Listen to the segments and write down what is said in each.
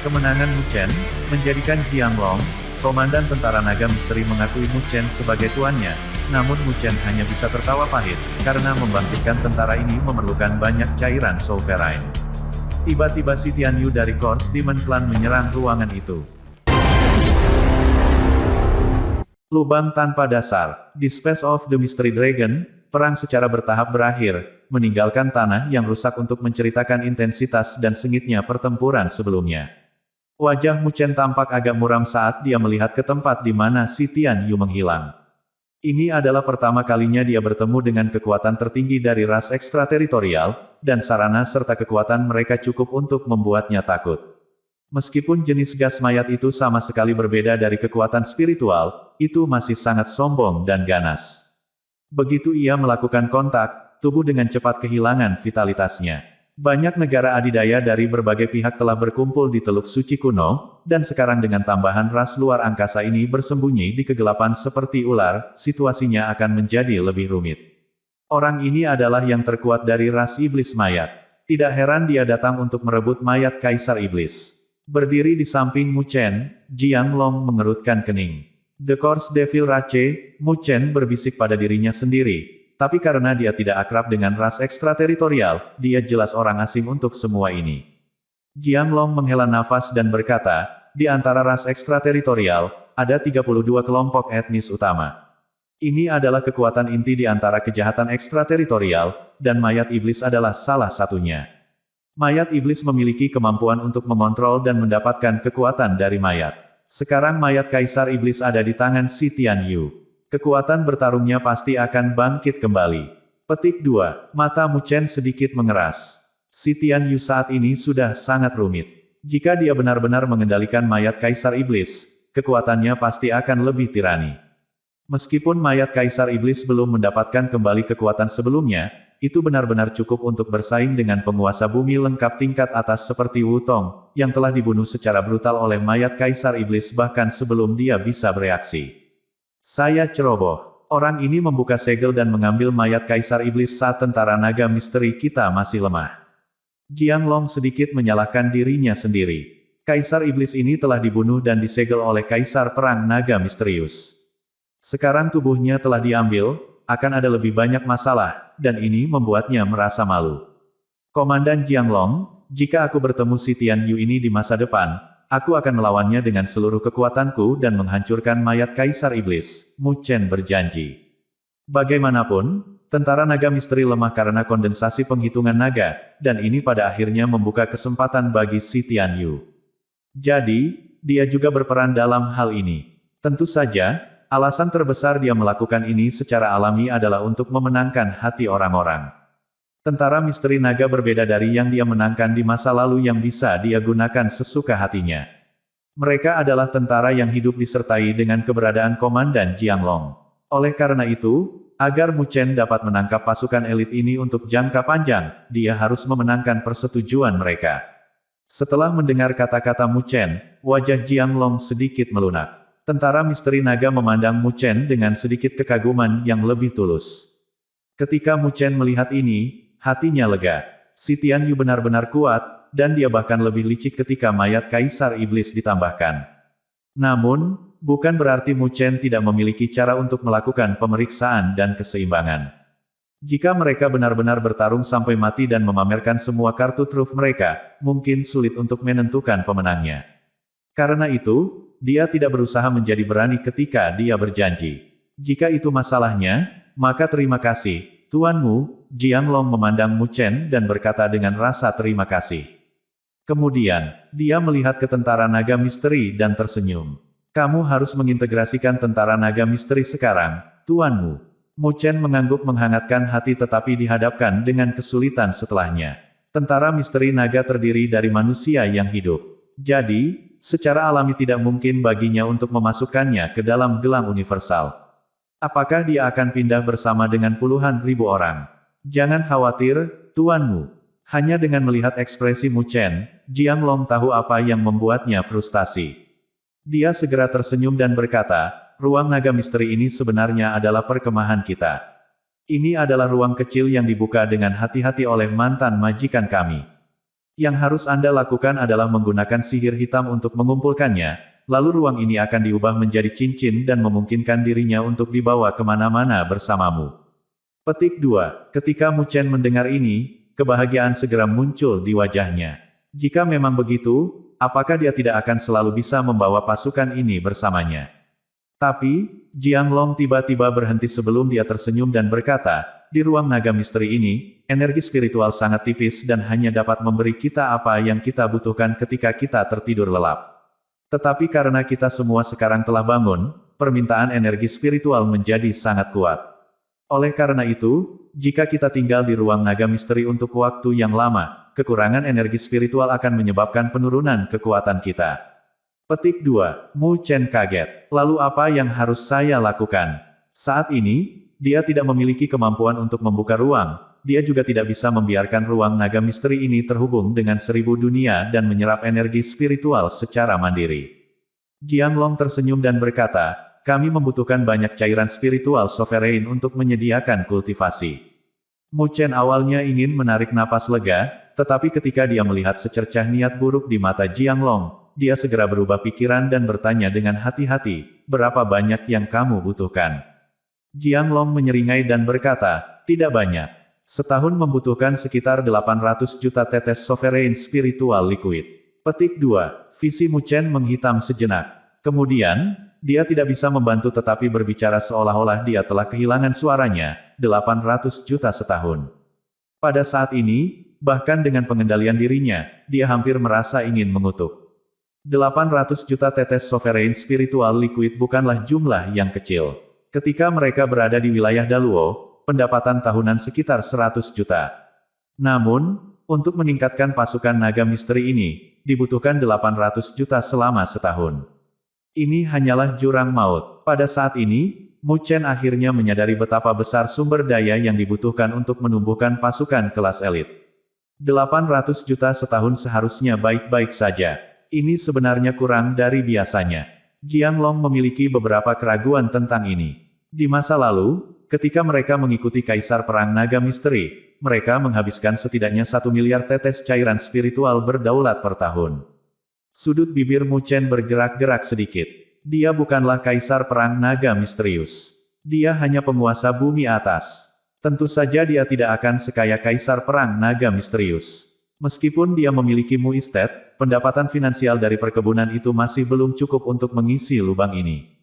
Kemenangan Mu Chen, menjadikan Jianglong, komandan tentara naga misteri mengakui Mu Chen sebagai tuannya, namun Mu Chen hanya bisa tertawa pahit, karena membangkitkan tentara ini memerlukan banyak cairan sovereign. Tiba-tiba si Tianyu dari Corps Demon Clan menyerang ruangan itu. Lubang tanpa dasar, di Space of the Mystery Dragon, perang secara bertahap berakhir, meninggalkan tanah yang rusak untuk menceritakan intensitas dan sengitnya pertempuran sebelumnya. Wajah Mu Chen tampak agak muram saat dia melihat ke tempat di mana si Tianyu menghilang. Ini adalah pertama kalinya dia bertemu dengan kekuatan tertinggi dari ras ekstrateritorial, dan sarana serta kekuatan mereka cukup untuk membuatnya takut. Meskipun jenis gas mayat itu sama sekali berbeda dari kekuatan spiritual, itu masih sangat sombong dan ganas. Begitu ia melakukan kontak, tubuh dengan cepat kehilangan vitalitasnya. Banyak negara adidaya dari berbagai pihak telah berkumpul di Teluk Suci kuno, dan sekarang dengan tambahan ras luar angkasa ini bersembunyi di kegelapan seperti ular, situasinya akan menjadi lebih rumit. Orang ini adalah yang terkuat dari ras iblis mayat. Tidak heran dia datang untuk merebut mayat Kaisar Iblis. Berdiri di samping Mu Chen, Jianglong mengerutkan kening. The Course Devil Rache, Mu Chen berbisik pada dirinya sendiri. Tapi karena dia tidak akrab dengan ras ekstrateritorial, dia jelas orang asing untuk semua ini. Jianglong menghela nafas dan berkata, di antara ras ekstrateritorial, ada 32 kelompok etnis utama. Ini adalah kekuatan inti di antara kejahatan ekstrateritorial, dan mayat iblis adalah salah satunya. Mayat iblis memiliki kemampuan untuk mengontrol dan mendapatkan kekuatan dari mayat. Sekarang mayat Kaisar Iblis ada di tangan si Tianyu. Kekuatan bertarungnya pasti akan bangkit kembali. Petik 2. Mata Mu Chen sedikit mengeras. Si Tianyu saat ini sudah sangat rumit. Jika dia benar-benar mengendalikan mayat Kaisar Iblis, kekuatannya pasti akan lebih tirani. Meskipun mayat Kaisar Iblis belum mendapatkan kembali kekuatan sebelumnya, itu benar-benar cukup untuk bersaing dengan penguasa bumi lengkap tingkat atas seperti Wu Tong, yang telah dibunuh secara brutal oleh mayat Kaisar Iblis bahkan sebelum dia bisa bereaksi. Saya ceroboh. Orang ini membuka segel dan mengambil mayat Kaisar Iblis saat tentara naga misteri kita masih lemah. Jianglong sedikit menyalahkan dirinya sendiri. Kaisar Iblis ini telah dibunuh dan disegel oleh Kaisar Perang Naga Misterius. Sekarang tubuhnya telah diambil, akan ada lebih banyak masalah, dan ini membuatnya merasa malu. Komandan Jianglong, jika aku bertemu si Tianyu ini di masa depan, aku akan melawannya dengan seluruh kekuatanku dan menghancurkan mayat Kaisar Iblis, Mu Chen berjanji. Bagaimanapun, tentara naga misteri lemah karena kondensasi penghitungan naga, dan ini pada akhirnya membuka kesempatan bagi si Tianyu. Jadi, dia juga berperan dalam hal ini. Tentu saja, alasan terbesar dia melakukan ini secara alami adalah untuk memenangkan hati orang-orang. Tentara misteri naga berbeda dari yang dia menangkan di masa lalu yang bisa dia gunakan sesuka hatinya. Mereka adalah tentara yang hidup disertai dengan keberadaan Komandan Jianglong. Oleh karena itu, agar Mu Chen dapat menangkap pasukan elit ini untuk jangka panjang, dia harus memenangkan persetujuan mereka. Setelah mendengar kata-kata Mu Chen, wajah Jianglong sedikit melunak. Tentara misteri naga memandang Mu Chen dengan sedikit kekaguman yang lebih tulus. Ketika Mu Chen melihat ini, hatinya lega. Si Tianyu benar-benar kuat, dan dia bahkan lebih licik ketika mayat Kaisar Iblis ditambahkan. Namun, bukan berarti Mu Chen tidak memiliki cara untuk melakukan pemeriksaan dan keseimbangan. Jika mereka benar-benar bertarung sampai mati dan memamerkan semua kartu truf mereka, mungkin sulit untuk menentukan pemenangnya. Karena itu, dia tidak berusaha menjadi berani ketika dia berjanji. Jika itu masalahnya, maka terima kasih, Tuanmu. Jianglong memandang Mu Chen dan berkata dengan rasa terima kasih. Kemudian, dia melihat ke tentara naga misteri dan tersenyum. Kamu harus mengintegrasikan tentara naga misteri sekarang, Tuanmu. Mu Chen mengangguk menghangatkan hati tetapi dihadapkan dengan kesulitan setelahnya. Tentara misteri naga terdiri dari manusia yang hidup. Jadi, secara alami tidak mungkin baginya untuk memasukkannya ke dalam gelang universal. Apakah dia akan pindah bersama dengan puluhan ribu orang? Jangan khawatir, Tuanmu. Hanya dengan melihat ekspresi Mu Chen, Jianglong tahu apa yang membuatnya frustasi. Dia segera tersenyum dan berkata, ruang naga misteri ini sebenarnya adalah perkemahan kita. Ini adalah ruang kecil yang dibuka dengan hati-hati oleh mantan majikan kami. Yang harus Anda lakukan adalah menggunakan sihir hitam untuk mengumpulkannya, lalu ruang ini akan diubah menjadi cincin dan memungkinkan dirinya untuk dibawa kemana-mana bersamamu. Petik 2. Ketika Mu Chen mendengar ini, kebahagiaan segera muncul di wajahnya. Jika memang begitu, apakah dia tidak akan selalu bisa membawa pasukan ini bersamanya? Tapi, Jiang Long tiba-tiba berhenti sebelum dia tersenyum dan berkata, di ruang naga misteri ini, energi spiritual sangat tipis dan hanya dapat memberi kita apa yang kita butuhkan ketika kita tertidur lelap. Tetapi karena kita semua sekarang telah bangun, permintaan energi spiritual menjadi sangat kuat. Oleh karena itu, jika kita tinggal di ruang naga misteri untuk waktu yang lama, kekurangan energi spiritual akan menyebabkan penurunan kekuatan kita. Petik 2. Mu Chen kaget. Lalu apa yang harus saya lakukan? Saat ini, dia tidak memiliki kemampuan untuk membuka ruang, dia juga tidak bisa membiarkan ruang naga misteri ini terhubung dengan 1000 dunia dan menyerap energi spiritual secara mandiri. Jiang Long tersenyum dan berkata, kami membutuhkan banyak cairan spiritual sovereign untuk menyediakan kultivasi. Mu Chen awalnya ingin menarik napas lega, tetapi ketika dia melihat secercah niat buruk di mata Jiang Long, dia segera berubah pikiran dan bertanya dengan hati-hati, berapa banyak yang kamu butuhkan? Jiang Long menyeringai dan berkata, tidak banyak. Setahun membutuhkan sekitar 800 juta tetes sovereign spiritual liquid. Petik 2. Visi Mu Chen menghitam sejenak. Kemudian, dia tidak bisa membantu tetapi berbicara seolah-olah dia telah kehilangan suaranya, 800 juta setahun. Pada saat ini, bahkan dengan pengendalian dirinya, dia hampir merasa ingin mengutuk. 800 juta tetes sovereign spiritual liquid bukanlah jumlah yang kecil. Ketika mereka berada di wilayah Daluo, pendapatan tahunan sekitar 100 juta. Namun, untuk meningkatkan pasukan naga misteri ini, dibutuhkan 800 juta selama setahun. Ini hanyalah jurang maut. Pada saat ini, Mu Chen akhirnya menyadari betapa besar sumber daya yang dibutuhkan untuk menumbuhkan pasukan kelas elit. 800 juta setahun seharusnya baik-baik saja. Ini sebenarnya kurang dari biasanya. Jiang Long memiliki beberapa keraguan tentang ini. Di masa lalu, ketika mereka mengikuti Kaisar Perang Naga Misteri, mereka menghabiskan setidaknya 1 miliar tetes cairan spiritual berdaulat per tahun. Sudut bibir Mu Chen bergerak-gerak sedikit. Dia bukanlah Kaisar Perang Naga Misterius. Dia hanya penguasa bumi atas. Tentu saja dia tidak akan sekaya Kaisar Perang Naga Misterius. Meskipun dia memiliki Mu Estate, pendapatan finansial dari perkebunan itu masih belum cukup untuk mengisi lubang ini.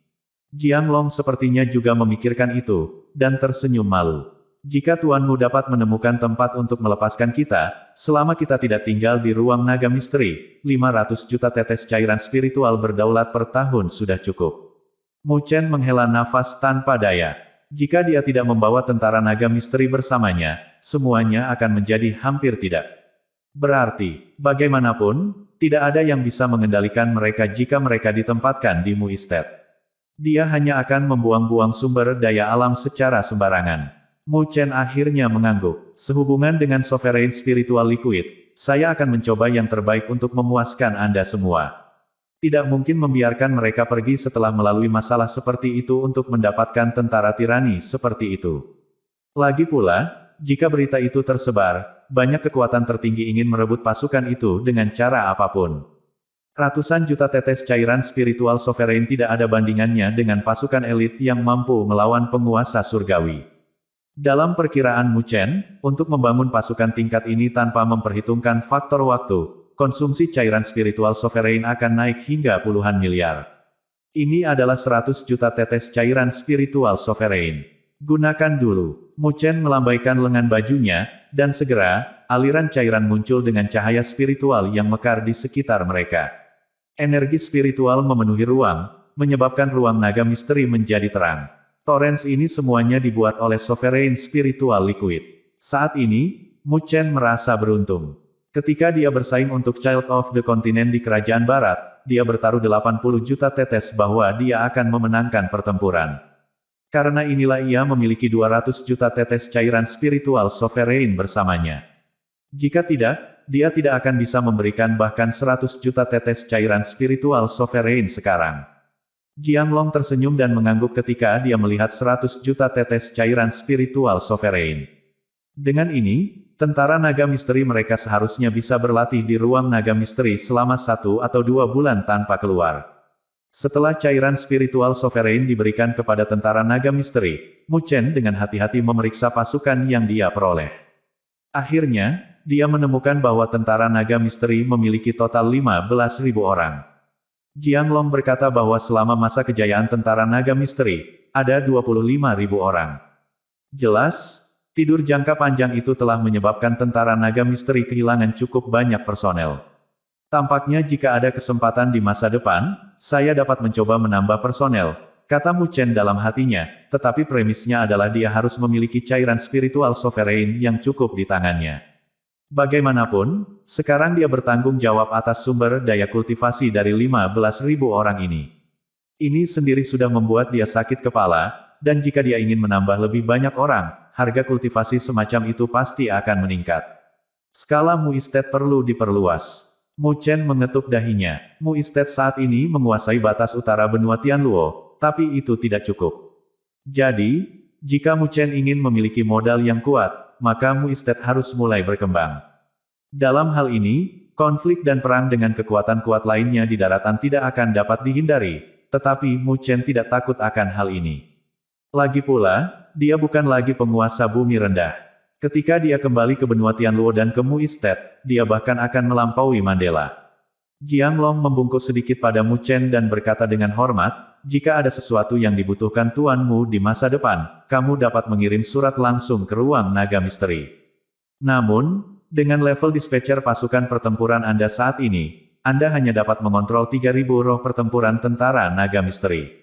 Jiang Long sepertinya juga memikirkan itu, dan tersenyum malu. Jika tuanmu dapat menemukan tempat untuk melepaskan kita, selama kita tidak tinggal di ruang naga misteri, 500 juta tetes cairan spiritual berdaulat per tahun sudah cukup. Mu Chen menghela nafas tanpa daya. Jika dia tidak membawa tentara naga misteri bersamanya, semuanya akan menjadi hampir tidak. Berarti, bagaimanapun, tidak ada yang bisa mengendalikan mereka jika mereka ditempatkan di Mu Estate. Dia hanya akan membuang-buang sumber daya alam secara sembarangan. Mu Chen akhirnya mengangguk. Sehubungan dengan sovereign spiritual liquid, saya akan mencoba yang terbaik untuk memuaskan Anda semua. Tidak mungkin membiarkan mereka pergi setelah melalui masalah seperti itu untuk mendapatkan tentara tirani seperti itu. Lagi pula, jika berita itu tersebar, banyak kekuatan tertinggi ingin merebut pasukan itu dengan cara apapun. Ratusan juta tetes cairan spiritual sovereign tidak ada bandingannya dengan pasukan elit yang mampu melawan penguasa surgawi. Dalam perkiraan Mu Chen, untuk membangun pasukan tingkat ini tanpa memperhitungkan faktor waktu, konsumsi cairan spiritual sovereign akan naik hingga puluhan miliar. Ini adalah 100 juta tetes cairan spiritual sovereign. Gunakan dulu. Mu Chen melambaikan lengan bajunya, dan segera, aliran cairan muncul dengan cahaya spiritual yang mekar di sekitar mereka. Energi spiritual memenuhi ruang, menyebabkan ruang naga misteri menjadi terang. Torrents ini semuanya dibuat oleh sovereign spiritual liquid. Saat ini, Mu Chen merasa beruntung. Ketika dia bersaing untuk Child of the Continent di Kerajaan Barat, dia bertaruh 80 juta tetes bahwa dia akan memenangkan pertempuran. Karena inilah ia memiliki 200 juta tetes cairan spiritual sovereign bersamanya. Jika tidak, dia tidak akan bisa memberikan bahkan 100 juta tetes cairan spiritual sovereign sekarang. Jiang Long tersenyum dan mengangguk ketika dia melihat 100 juta tetes cairan spiritual sovereign. Dengan ini, Tentara naga misteri mereka seharusnya bisa berlatih di ruang naga misteri selama 1 atau 2 bulan tanpa keluar. Setelah cairan spiritual sovereign diberikan kepada tentara naga misteri, Mu Chen dengan hati-hati memeriksa pasukan yang dia peroleh. Akhirnya, dia menemukan bahwa tentara naga misteri memiliki total 15.000 orang. Jiang Long berkata bahwa selama masa kejayaan tentara naga misteri, ada 25.000 orang. Jelas, tidur jangka panjang itu telah menyebabkan tentara naga misteri kehilangan cukup banyak personel. Tampaknya jika ada kesempatan di masa depan, saya dapat mencoba menambah personel, kata Mu Chen dalam hatinya, tetapi premisnya adalah dia harus memiliki cairan spiritual sovereign yang cukup di tangannya. Bagaimanapun, sekarang dia bertanggung jawab atas sumber daya kultivasi dari 15.000 orang ini. Ini sendiri sudah membuat dia sakit kepala, dan jika dia ingin menambah lebih banyak orang, harga kultivasi semacam itu pasti akan meningkat. Skala Mu Estate perlu diperluas. Mu Chen mengetuk dahinya. Mu Estate saat ini menguasai batas utara benua Tianluo, tapi itu tidak cukup. Jadi, jika Mu Chen ingin memiliki modal yang kuat, maka Mu Estate harus mulai berkembang. Dalam hal ini, konflik dan perang dengan kekuatan kuat lainnya di daratan tidak akan dapat dihindari, tetapi Mu Chen tidak takut akan hal ini. Lagi pula, dia bukan lagi penguasa bumi rendah. Ketika dia kembali ke benua Tianluo dan ke Mu Estate, dia bahkan akan melampaui Mandela. Jiang Long membungkuk sedikit pada Mu Chen dan berkata dengan hormat, jika ada sesuatu yang dibutuhkan tuanmu di masa depan, kamu dapat mengirim surat langsung ke ruang naga misteri. Namun, dengan level dispatcher pasukan pertempuran Anda saat ini, Anda hanya dapat mengontrol 3.000 roh pertempuran tentara naga misteri.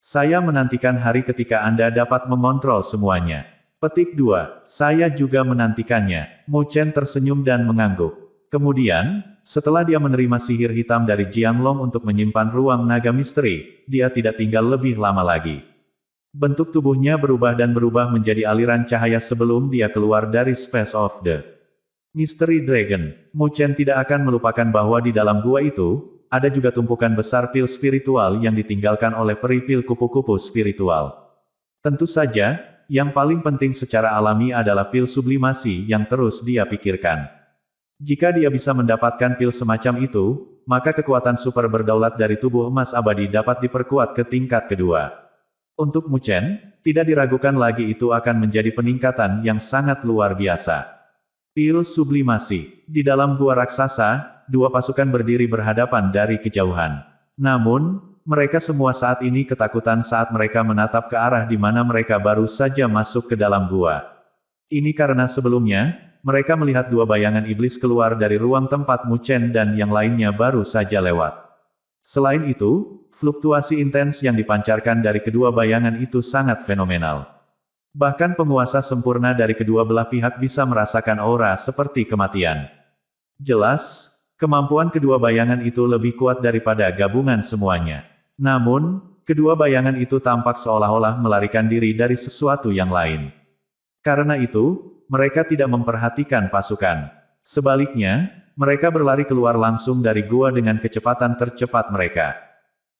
Saya menantikan hari ketika Anda dapat mengontrol semuanya. Petik 2. Saya juga menantikannya. Mu Chen tersenyum dan mengangguk. Kemudian, setelah dia menerima sihir hitam dari Jiang Long untuk menyimpan ruang naga misteri, dia tidak tinggal lebih lama lagi. Bentuk tubuhnya berubah dan berubah menjadi aliran cahaya sebelum dia keluar dari Space of the Mystery Dragon. Mu Chen tidak akan melupakan bahwa di dalam gua itu, ada juga tumpukan besar pil spiritual yang ditinggalkan oleh peri-pil kupu-kupu spiritual. Tentu saja, yang paling penting secara alami adalah pil sublimasi yang terus dia pikirkan. Jika dia bisa mendapatkan pil semacam itu, maka kekuatan super berdaulat dari tubuh emas abadi dapat diperkuat ke tingkat kedua. Untuk Mu Chen, tidak diragukan lagi itu akan menjadi peningkatan yang sangat luar biasa. Pil sublimasi. Di dalam gua raksasa, dua pasukan berdiri berhadapan dari kejauhan. Namun, mereka semua saat ini ketakutan saat mereka menatap ke arah di mana mereka baru saja masuk ke dalam gua. Ini karena sebelumnya, mereka melihat dua bayangan iblis keluar dari ruang tempat Mu Chen dan yang lainnya baru saja lewat. Selain itu, fluktuasi intens yang dipancarkan dari kedua bayangan itu sangat fenomenal. Bahkan penguasa sempurna dari kedua belah pihak bisa merasakan aura seperti kematian. Jelas, kemampuan kedua bayangan itu lebih kuat daripada gabungan semuanya. Namun, kedua bayangan itu tampak seolah-olah melarikan diri dari sesuatu yang lain. Karena itu, mereka tidak memperhatikan pasukan. Sebaliknya, mereka berlari keluar langsung dari gua dengan kecepatan tercepat mereka.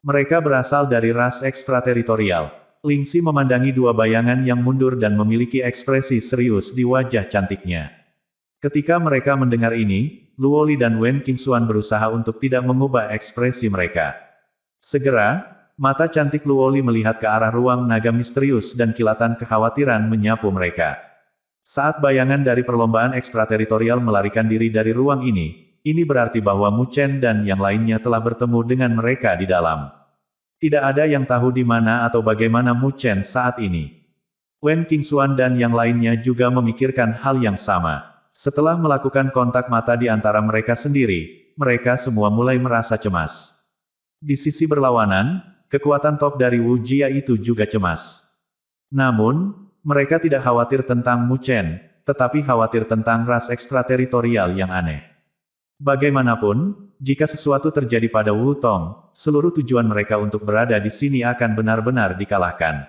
Mereka berasal dari ras ekstrateritorial. Lingxi memandangi dua bayangan yang mundur dan memiliki ekspresi serius di wajah cantiknya. Ketika mereka mendengar ini, Luoli dan Wen Qingxuan berusaha untuk tidak mengubah ekspresi mereka. Segera, mata cantik Luoli melihat ke arah ruang naga misterius dan kilatan kekhawatiran menyapu mereka. Saat bayangan dari perlombaan ekstrateritorial melarikan diri dari ruang ini berarti bahwa Mu Chen dan yang lainnya telah bertemu dengan mereka di dalam. Tidak ada yang tahu di mana atau bagaimana Mu Chen saat ini. Wen Qingxuan dan yang lainnya juga memikirkan hal yang sama. Setelah melakukan kontak mata di antara mereka sendiri, mereka semua mulai merasa cemas. Di sisi berlawanan, kekuatan top dari Wu Jia itu juga cemas. Namun, mereka tidak khawatir tentang Mu Chen, tetapi khawatir tentang ras ekstrateritorial yang aneh. Bagaimanapun, jika sesuatu terjadi pada Wu Tong, seluruh tujuan mereka untuk berada di sini akan benar-benar dikalahkan.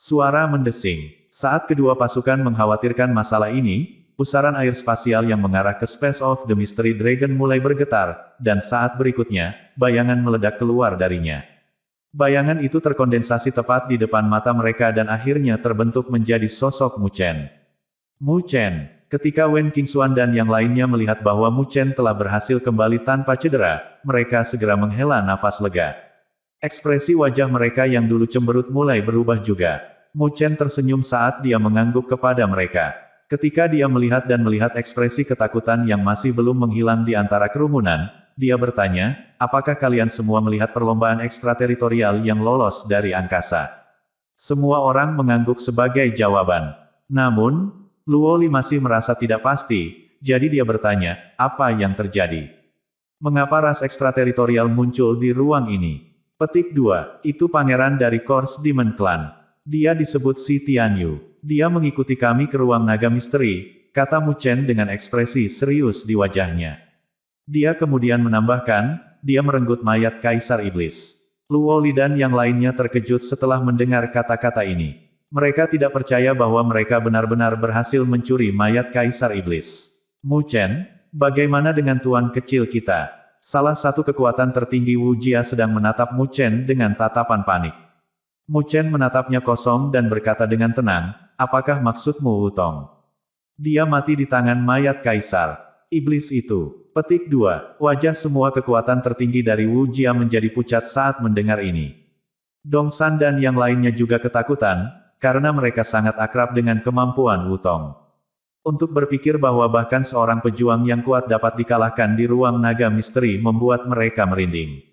Suara mendesing. Saat kedua pasukan mengkhawatirkan masalah ini, pusaran air spasial yang mengarah ke Space of the Mystery Dragon mulai bergetar, dan saat berikutnya, bayangan meledak keluar darinya. Bayangan itu terkondensasi tepat di depan mata mereka dan akhirnya terbentuk menjadi sosok Mu Chen. Mu Chen. Ketika Wen Qingxuan dan yang lainnya melihat bahwa Mu Chen telah berhasil kembali tanpa cedera, mereka segera menghela nafas lega. Ekspresi wajah mereka yang dulu cemberut mulai berubah juga. Mu Chen tersenyum saat dia mengangguk kepada mereka. Ketika dia melihat ekspresi ketakutan yang masih belum menghilang di antara kerumunan, dia bertanya, apakah kalian semua melihat perlombaan ekstrateritorial yang lolos dari angkasa? Semua orang mengangguk sebagai jawaban. Namun, Luo Li masih merasa tidak pasti, jadi dia bertanya, apa yang terjadi? Mengapa ras ekstrateritorial muncul di ruang ini? Petik 2, itu pangeran dari Course Demon Clan. Dia disebut Si Tianyu. Dia mengikuti kami ke ruang naga misteri, kata Mu Chen dengan ekspresi serius di wajahnya. Dia kemudian menambahkan, dia merenggut mayat Kaisar Iblis. Luo Li dan yang lainnya terkejut setelah mendengar kata-kata ini. Mereka tidak percaya bahwa mereka benar-benar berhasil mencuri mayat Kaisar Iblis. Mu Chen, bagaimana dengan tuan kecil kita? Salah satu kekuatan tertinggi Wu Jia sedang menatap Mu Chen dengan tatapan panik. Mu Chen menatapnya kosong dan berkata dengan tenang, apakah maksudmu Wu Tong? Dia mati di tangan mayat Kaisar Iblis itu. Petik 2, wajah semua kekuatan tertinggi dari Wu Jia menjadi pucat saat mendengar ini. Dong San dan yang lainnya juga ketakutan, karena mereka sangat akrab dengan kemampuan Wu Tong. Untuk berpikir bahwa bahkan seorang pejuang yang kuat dapat dikalahkan di ruang naga misteri membuat mereka merinding.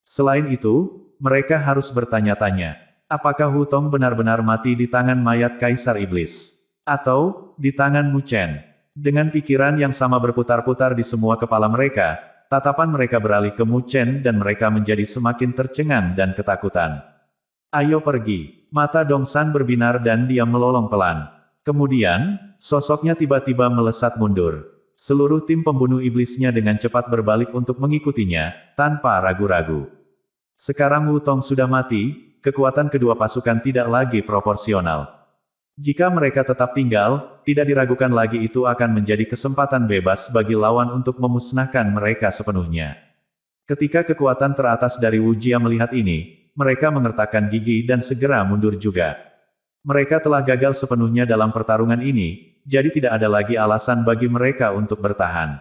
Selain itu, mereka harus bertanya-tanya, apakah Wu Tong benar-benar mati di tangan mayat Kaisar Iblis? Atau, di tangan Mu Chen? Dengan pikiran yang sama berputar-putar di semua kepala mereka, tatapan mereka beralih ke Mu Chen dan mereka menjadi semakin tercengang dan ketakutan. Ayo pergi. Mata Dong San berbinar dan dia melolong pelan. Kemudian, sosoknya tiba-tiba melesat mundur. Seluruh tim pembunuh iblisnya dengan cepat berbalik untuk mengikutinya, tanpa ragu-ragu. Sekarang Wu Tong sudah mati, kekuatan kedua pasukan tidak lagi proporsional. Jika mereka tetap tinggal, tidak diragukan lagi itu akan menjadi kesempatan bebas bagi lawan untuk memusnahkan mereka sepenuhnya. Ketika kekuatan teratas dari Wu Jia melihat ini, mereka mengertakkan gigi dan segera mundur juga. Mereka telah gagal sepenuhnya dalam pertarungan ini, jadi tidak ada lagi alasan bagi mereka untuk bertahan.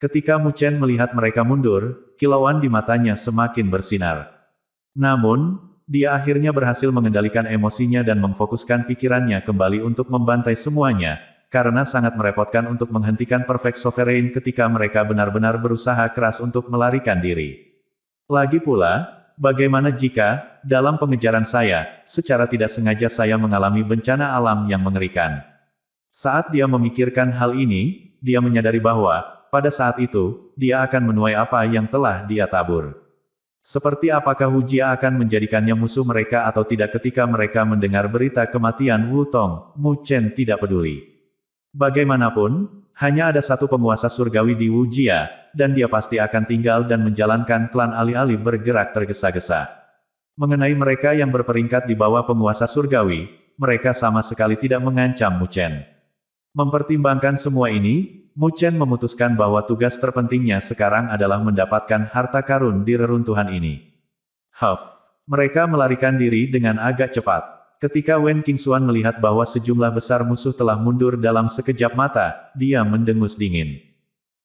Ketika Mu Chen melihat mereka mundur, kilauan di matanya semakin bersinar. Namun, dia akhirnya berhasil mengendalikan emosinya dan memfokuskan pikirannya kembali untuk membantai semuanya, karena sangat merepotkan untuk menghentikan Perfect Sovereign ketika mereka benar-benar berusaha keras untuk melarikan diri. Lagi pula, bagaimana jika, dalam pengejaran saya, secara tidak sengaja saya mengalami bencana alam yang mengerikan? Saat dia memikirkan hal ini, dia menyadari bahwa, pada saat itu, dia akan menuai apa yang telah dia tabur. Seperti apakah Wu Jia akan menjadikannya musuh mereka atau tidak ketika mereka mendengar berita kematian Wu Tong, Mu Chen tidak peduli. Bagaimanapun, hanya ada satu penguasa surgawi di Wu Jia, dan dia pasti akan tinggal dan menjalankan klan alih-alih bergerak tergesa-gesa. Mengenai mereka yang berperingkat di bawah penguasa surgawi, mereka sama sekali tidak mengancam Mu Chen. Mempertimbangkan semua ini, Mu Chen memutuskan bahwa tugas terpentingnya sekarang adalah mendapatkan harta karun di reruntuhan ini. Mereka melarikan diri dengan agak cepat. Ketika Wen Qingxuan melihat bahwa sejumlah besar musuh telah mundur dalam sekejap mata, dia mendengus dingin.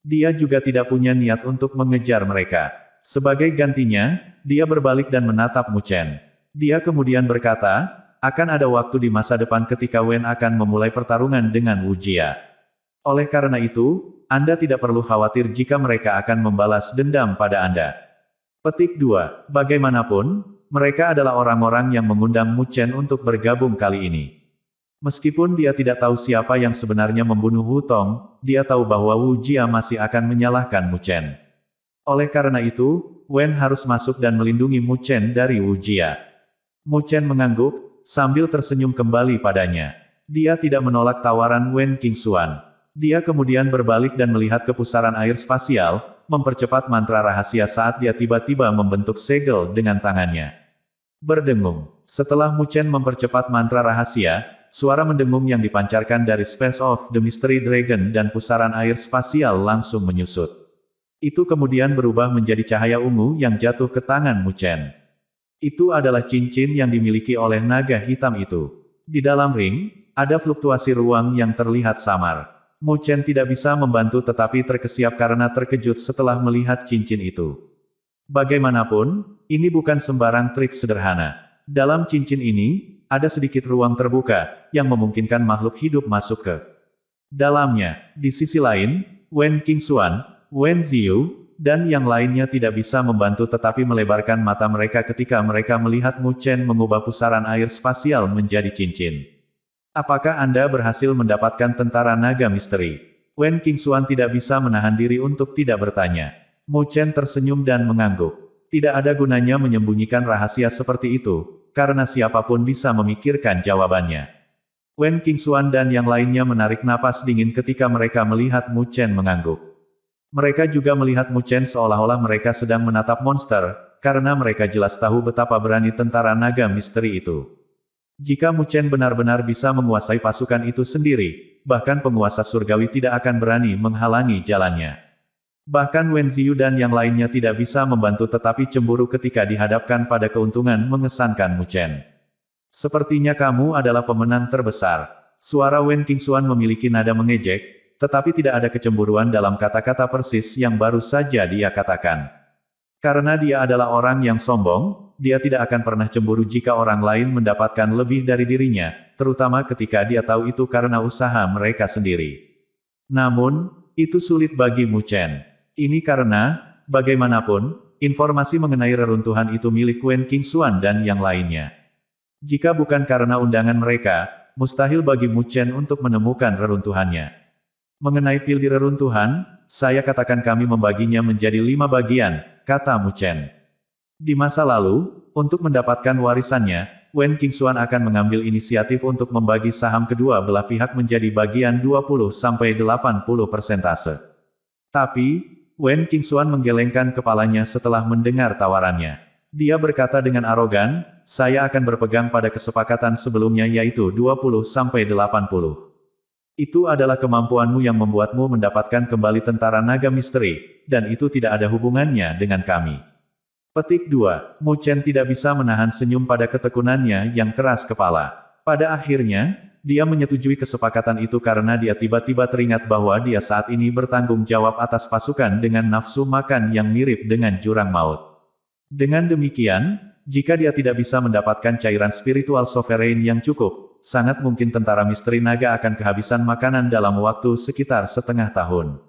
Dia juga tidak punya niat untuk mengejar mereka. Sebagai gantinya, dia berbalik dan menatap Mu Chen. Dia kemudian berkata, akan ada waktu di masa depan ketika Wen akan memulai pertarungan dengan Wu Jia. Oleh karena itu, Anda tidak perlu khawatir jika mereka akan membalas dendam pada Anda. Petik 2. Bagaimanapun, mereka adalah orang-orang yang mengundang Mu Chen untuk bergabung kali ini. Meskipun dia tidak tahu siapa yang sebenarnya membunuh Wu Tong, dia tahu bahwa Wu Jia masih akan menyalahkan Mu Chen. Oleh karena itu, Wen harus masuk dan melindungi Mu Chen dari Wu Jia. Mu Chen mengangguk, sambil tersenyum kembali padanya. Dia tidak menolak tawaran Wen Qingxuan. Dia kemudian berbalik dan melihat ke pusaran air spasial, mempercepat mantra rahasia saat dia tiba-tiba membentuk segel dengan tangannya. Berdengung. Setelah Mu Chen mempercepat mantra rahasia, suara mendengung yang dipancarkan dari Space of the Mystery Dragon dan pusaran air spasial langsung menyusut. Itu kemudian berubah menjadi cahaya ungu yang jatuh ke tangan Mu Chen. Itu adalah cincin yang dimiliki oleh naga hitam itu. Di dalam ring, ada fluktuasi ruang yang terlihat samar. Mu Chen tidak bisa membantu tetapi terkesiap karena terkejut setelah melihat cincin itu. Bagaimanapun, ini bukan sembarang trik sederhana. Dalam cincin ini, ada sedikit ruang terbuka, yang memungkinkan makhluk hidup masuk ke dalamnya. Di sisi lain, Wen Qingxuan, Wen Ziyu, dan yang lainnya tidak bisa membantu tetapi melebarkan mata mereka ketika mereka melihat Mu Chen mengubah pusaran air spasial menjadi cincin. Apakah Anda berhasil mendapatkan tentara naga misteri? Wen Qingxuan tidak bisa menahan diri untuk tidak bertanya. Mu Chen tersenyum dan mengangguk. Tidak ada gunanya menyembunyikan rahasia seperti itu, karena siapapun bisa memikirkan jawabannya. Wen Qingxuan dan yang lainnya menarik napas dingin ketika mereka melihat Mu Chen mengangguk. Mereka juga melihat Mu Chen seolah-olah mereka sedang menatap monster, karena mereka jelas tahu betapa berani tentara naga misteri itu. Jika Mu Chen benar-benar bisa menguasai pasukan itu sendiri, bahkan penguasa surgawi tidak akan berani menghalangi jalannya. Bahkan Wen Ziyu dan yang lainnya tidak bisa membantu tetapi cemburu ketika dihadapkan pada keuntungan mengesankan Mu Chen. Sepertinya kamu adalah pemenang terbesar. Suara Wen Qingxuan memiliki nada mengejek, tetapi tidak ada kecemburuan dalam kata-kata persis yang baru saja dia katakan. Karena dia adalah orang yang sombong, dia tidak akan pernah cemburu jika orang lain mendapatkan lebih dari dirinya, terutama ketika dia tahu itu karena usaha mereka sendiri. Namun, itu sulit bagi Mu Chen. Ini karena, bagaimanapun, informasi mengenai reruntuhan itu milik Wen Qingxuan dan yang lainnya. Jika bukan karena undangan mereka, mustahil bagi Mu Chen untuk menemukan reruntuhannya. Mengenai pil di reruntuhan, saya katakan kami membaginya menjadi 5 bagian, kata Mu Chen. Di masa lalu, untuk mendapatkan warisannya, Wen Qingxuan akan mengambil inisiatif untuk membagi saham kedua belah pihak menjadi bagian 20–80%. Tapi, Wen Qingxuan menggelengkan kepalanya setelah mendengar tawarannya. Dia berkata dengan arogan, saya akan berpegang pada kesepakatan sebelumnya yaitu 20–80. Itu adalah kemampuanmu yang membuatmu mendapatkan kembali tentara naga misteri, dan itu tidak ada hubungannya dengan kami. Petik 2. Mu Chen tidak bisa menahan senyum pada ketekunannya yang keras kepala. Pada akhirnya, dia menyetujui kesepakatan itu karena dia tiba-tiba teringat bahwa dia saat ini bertanggung jawab atas pasukan dengan nafsu makan yang mirip dengan jurang maut. Dengan demikian, jika dia tidak bisa mendapatkan cairan spiritual sovereign yang cukup, sangat mungkin tentara misteri naga akan kehabisan makanan dalam waktu sekitar setengah tahun.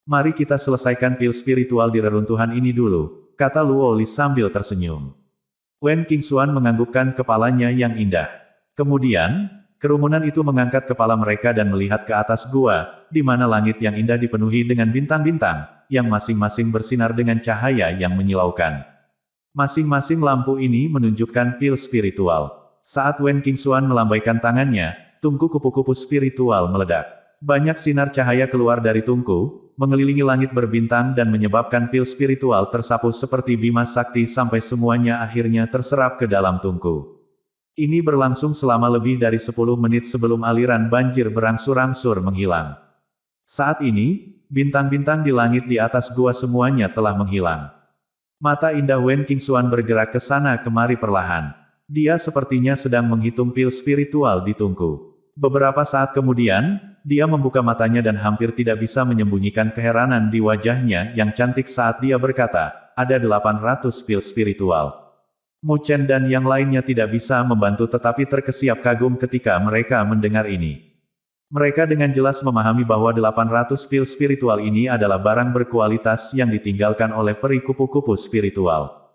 Mari kita selesaikan pil spiritual di reruntuhan ini dulu, kata Luo Li sambil tersenyum. Wen Qingxuan menganggukkan kepalanya yang indah. Kemudian, kerumunan itu mengangkat kepala mereka dan melihat ke atas gua, di mana langit yang indah dipenuhi dengan bintang-bintang, yang masing-masing bersinar dengan cahaya yang menyilaukan. Masing-masing lampu ini menunjukkan pil spiritual. Saat Wen Qingxuan melambaikan tangannya, tungku kupu-kupu spiritual meledak. Banyak sinar cahaya keluar dari tungku, mengelilingi langit berbintang dan menyebabkan pil spiritual tersapu seperti bima sakti sampai semuanya akhirnya terserap ke dalam tungku. Ini berlangsung selama lebih dari 10 menit sebelum aliran banjir berangsur-angsur menghilang. Saat ini, bintang-bintang di langit di atas gua semuanya telah menghilang. Mata indah Wen Qingxuan bergerak ke sana kemari perlahan. Dia sepertinya sedang menghitung pil spiritual di tungku. Beberapa saat kemudian, dia membuka matanya dan hampir tidak bisa menyembunyikan keheranan di wajahnya yang cantik saat dia berkata, ada 800 pil spiritual. Mu Chen dan yang lainnya tidak bisa membantu tetapi terkesiap kagum ketika mereka mendengar ini. Mereka dengan jelas memahami bahwa 800 pil spiritual ini adalah barang berkualitas yang ditinggalkan oleh peri kupu-kupu spiritual.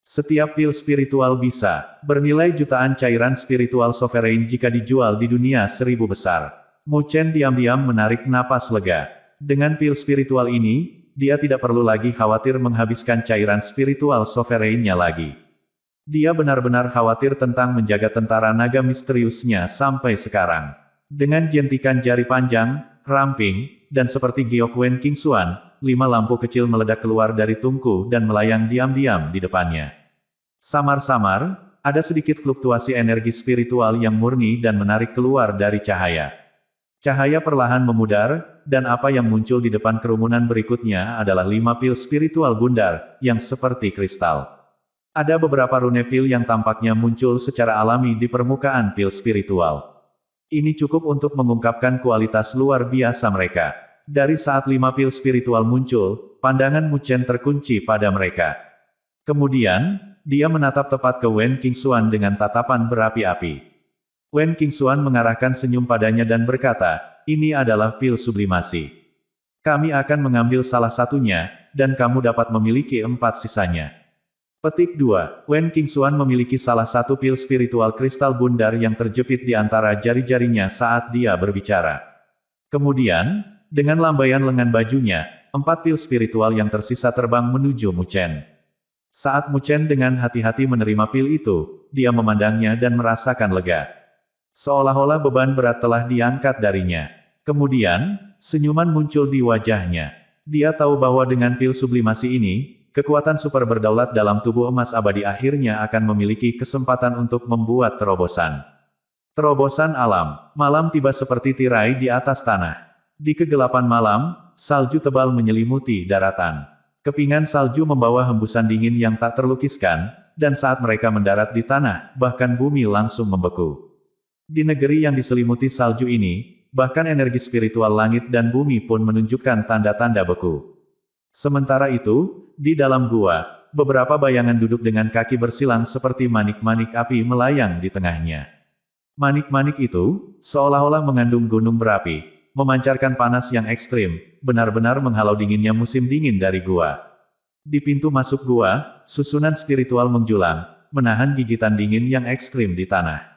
Setiap pil spiritual bisa bernilai jutaan cairan spiritual sovereign jika dijual di dunia 1000 besar. Mu Chen diam-diam menarik napas lega. Dengan pil spiritual ini, dia tidak perlu lagi khawatir menghabiskan cairan spiritual sovereignnya lagi. Dia benar-benar khawatir tentang menjaga tentara naga misteriusnya sampai sekarang. Dengan jentikan jari panjang, ramping, dan seperti giok Wen Qingxuan, 5 lampu kecil meledak keluar dari tungku dan melayang diam-diam di depannya. Samar-samar, ada sedikit fluktuasi energi spiritual yang murni dan menarik keluar dari cahaya. Cahaya perlahan memudar, dan apa yang muncul di depan kerumunan berikutnya adalah 5 pil spiritual bundar, yang seperti kristal. Ada beberapa rune pil yang tampaknya muncul secara alami di permukaan pil spiritual. Ini cukup untuk mengungkapkan kualitas luar biasa mereka. Dari saat 5 pil spiritual muncul, pandangan Mu Chen terkunci pada mereka. Kemudian, dia menatap tepat ke Wen Qingxuan dengan tatapan berapi-api. Wen Qingxuan mengarahkan senyum padanya dan berkata, ini adalah pil sublimasi. Kami akan mengambil salah satunya, dan kamu dapat memiliki 4 sisanya. Petik 2. Wen Qingxuan memiliki salah satu pil spiritual kristal bundar yang terjepit di antara jari-jarinya saat dia berbicara. Kemudian, dengan lambaian lengan bajunya, 4 pil spiritual yang tersisa terbang menuju Mu Chen. Saat Mu Chen dengan hati-hati menerima pil itu, dia memandangnya dan merasakan lega. Seolah-olah beban berat telah diangkat darinya. Kemudian, senyuman muncul di wajahnya. Dia tahu bahwa dengan pil sublimasi ini, kekuatan super berdaulat dalam tubuh emas abadi akhirnya akan memiliki kesempatan untuk membuat terobosan. Terobosan alam. Malam tiba seperti tirai di atas tanah. Di kegelapan malam, salju tebal menyelimuti daratan. Kepingan salju membawa hembusan dingin yang tak terlukiskan, dan saat mereka mendarat di tanah, bahkan bumi langsung membeku. Di negeri yang diselimuti salju ini, bahkan energi spiritual langit dan bumi pun menunjukkan tanda-tanda beku. Sementara itu, di dalam gua, beberapa bayangan duduk dengan kaki bersilang seperti manik-manik api melayang di tengahnya. Manik-manik itu, seolah-olah mengandung gunung berapi, memancarkan panas yang ekstrim, benar-benar menghalau dinginnya musim dingin dari gua. Di pintu masuk gua, susunan spiritual menjulang, menahan gigitan dingin yang ekstrim di tanah.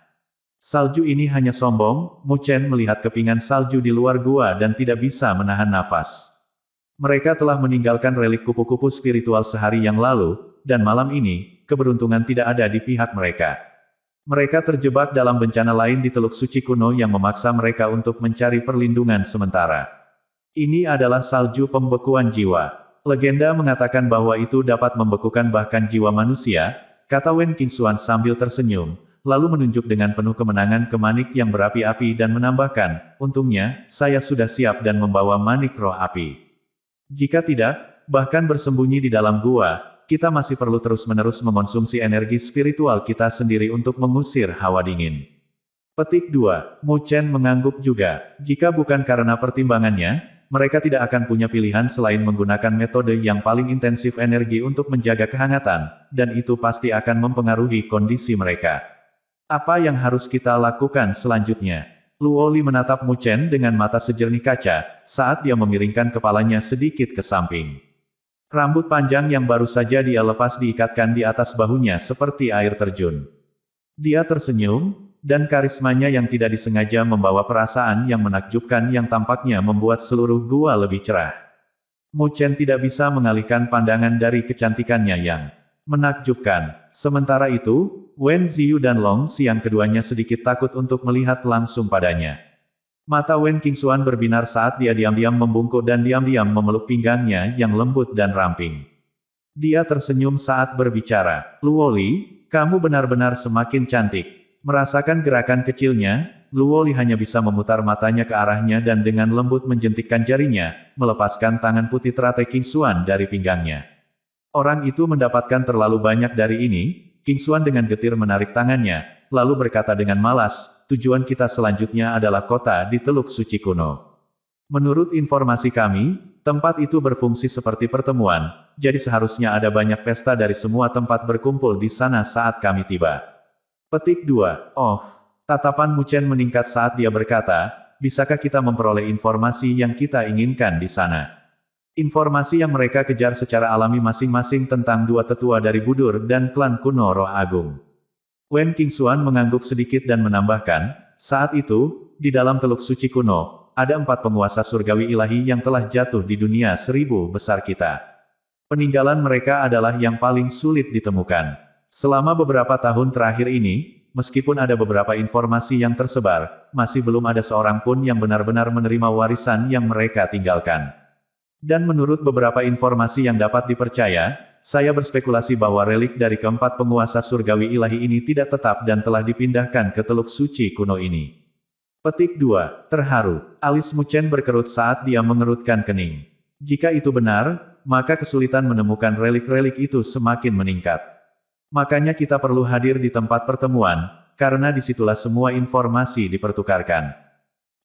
Salju ini hanya sombong, Mu Chen melihat kepingan salju di luar gua dan tidak bisa menahan nafas. Mereka telah meninggalkan relik kupu-kupu spiritual sehari yang lalu, dan malam ini, keberuntungan tidak ada di pihak mereka. Mereka terjebak dalam bencana lain di Teluk Suci kuno yang memaksa mereka untuk mencari perlindungan sementara. Ini adalah salju pembekuan jiwa. Legenda mengatakan bahwa itu dapat membekukan bahkan jiwa manusia, kata Wen Qingxuan sambil tersenyum, lalu menunjuk dengan penuh kemenangan ke manik yang berapi-api dan menambahkan, untungnya, saya sudah siap dan membawa manik roh api. Jika tidak, bahkan bersembunyi di dalam gua, kita masih perlu terus-menerus mengonsumsi energi spiritual kita sendiri untuk mengusir hawa dingin. Petik 2. Mu Chen mengangguk juga. Jika bukan karena pertimbangannya, mereka tidak akan punya pilihan selain menggunakan metode yang paling intensif energi untuk menjaga kehangatan, dan itu pasti akan mempengaruhi kondisi mereka. Apa yang harus kita lakukan selanjutnya? Luo Li menatap Mu Chen dengan mata sejernih kaca, saat dia memiringkan kepalanya sedikit ke samping. Rambut panjang yang baru saja dia lepas diikatkan di atas bahunya seperti air terjun. Dia tersenyum, dan karismanya yang tidak disengaja membawa perasaan yang menakjubkan yang tampaknya membuat seluruh gua lebih cerah. Mu Chen tidak bisa mengalihkan pandangan dari kecantikannya yang menakjubkan. Sementara itu, Wen Ziyu dan Long Xiang keduanya sedikit takut untuk melihat langsung padanya. Mata Wen Qingxuan berbinar saat dia diam-diam membungkuk dan diam-diam memeluk pinggangnya yang lembut dan ramping. Dia tersenyum saat berbicara. Luo Li, kamu benar-benar semakin cantik. Merasakan gerakan kecilnya, Luo Li hanya bisa memutar matanya ke arahnya dan dengan lembut menjentikkan jarinya, melepaskan tangan putih teratai Qingxuan dari pinggangnya. Orang itu mendapatkan terlalu banyak dari ini. Qingxuan dengan getir menarik tangannya, lalu berkata dengan malas, tujuan kita selanjutnya adalah kota di Teluk Suci kuno. Menurut informasi kami, tempat itu berfungsi seperti pertemuan, jadi seharusnya ada banyak pesta dari semua tempat berkumpul di sana saat kami tiba. Petik 2. Oh, tatapan Mu Chen meningkat saat dia berkata, bisakah kita memperoleh informasi yang kita inginkan di sana? Informasi yang mereka kejar secara alami masing-masing tentang dua tetua dari Budur dan klan kuno Roh Agung. Wen Qingxuan mengangguk sedikit dan menambahkan, saat itu, di dalam Teluk Suci kuno, ada 4 penguasa surgawi ilahi yang telah jatuh di dunia 1000 besar kita. Peninggalan mereka adalah yang paling sulit ditemukan. Selama beberapa tahun terakhir ini, meskipun ada beberapa informasi yang tersebar, masih belum ada seorang pun yang benar-benar menerima warisan yang mereka tinggalkan. Dan menurut beberapa informasi yang dapat dipercaya, saya berspekulasi bahwa relik dari keempat penguasa surgawi ilahi ini tidak tetap dan telah dipindahkan ke Teluk Suci kuno ini. Petik 2. Terharu. Alis Mu Chen berkerut saat dia mengerutkan kening. Jika itu benar, maka kesulitan menemukan relik-relik itu semakin meningkat. Makanya kita perlu hadir di tempat pertemuan, karena disitulah semua informasi dipertukarkan.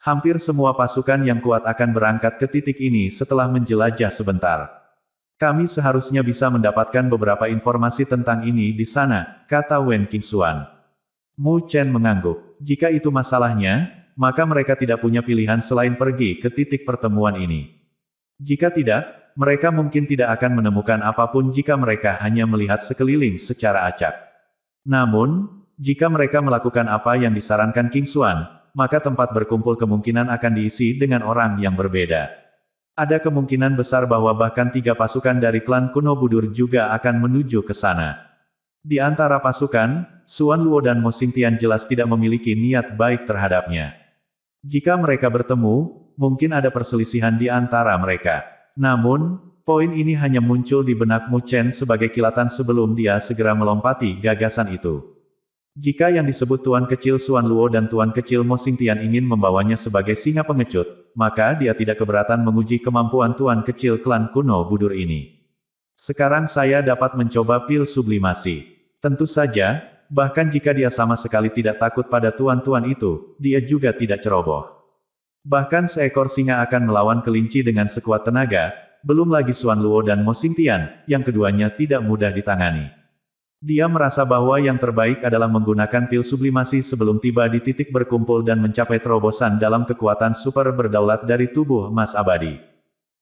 Hampir semua pasukan yang kuat akan berangkat ke titik ini setelah menjelajah sebentar. Kami seharusnya bisa mendapatkan beberapa informasi tentang ini di sana, kata Wen Qingxuan. Mu Chen mengangguk. Jika itu masalahnya, maka mereka tidak punya pilihan selain pergi ke titik pertemuan ini. Jika tidak, mereka mungkin tidak akan menemukan apapun jika mereka hanya melihat sekeliling secara acak. Namun, jika mereka melakukan apa yang disarankan Qingxuan, maka tempat berkumpul kemungkinan akan diisi dengan orang yang berbeda. Ada kemungkinan besar bahwa bahkan 3 pasukan dari klan kuno Budur juga akan menuju ke sana. Di antara pasukan, Xuan Luo dan Mo Xingtian jelas tidak memiliki niat baik terhadapnya. Jika mereka bertemu, mungkin ada perselisihan di antara mereka. Namun, poin ini hanya muncul di benak Mu Chen sebagai kilatan sebelum dia segera melompati gagasan itu. Jika yang disebut Tuan Kecil Xuan Luo dan Tuan Kecil Mo Xingtian ingin membawanya sebagai singa pengecut, maka dia tidak keberatan menguji kemampuan Tuan Kecil klan kuno Budur ini. Sekarang saya dapat mencoba pil sublimasi. Tentu saja, bahkan jika dia sama sekali tidak takut pada tuan-tuan itu, dia juga tidak ceroboh. Bahkan seekor singa akan melawan kelinci dengan sekuat tenaga, belum lagi Xuan Luo dan Mo Xingtian, yang keduanya tidak mudah ditangani. Dia merasa bahwa yang terbaik adalah menggunakan pil sublimasi sebelum tiba di titik berkumpul dan mencapai terobosan dalam kekuatan super berdaulat dari tubuh emas abadi.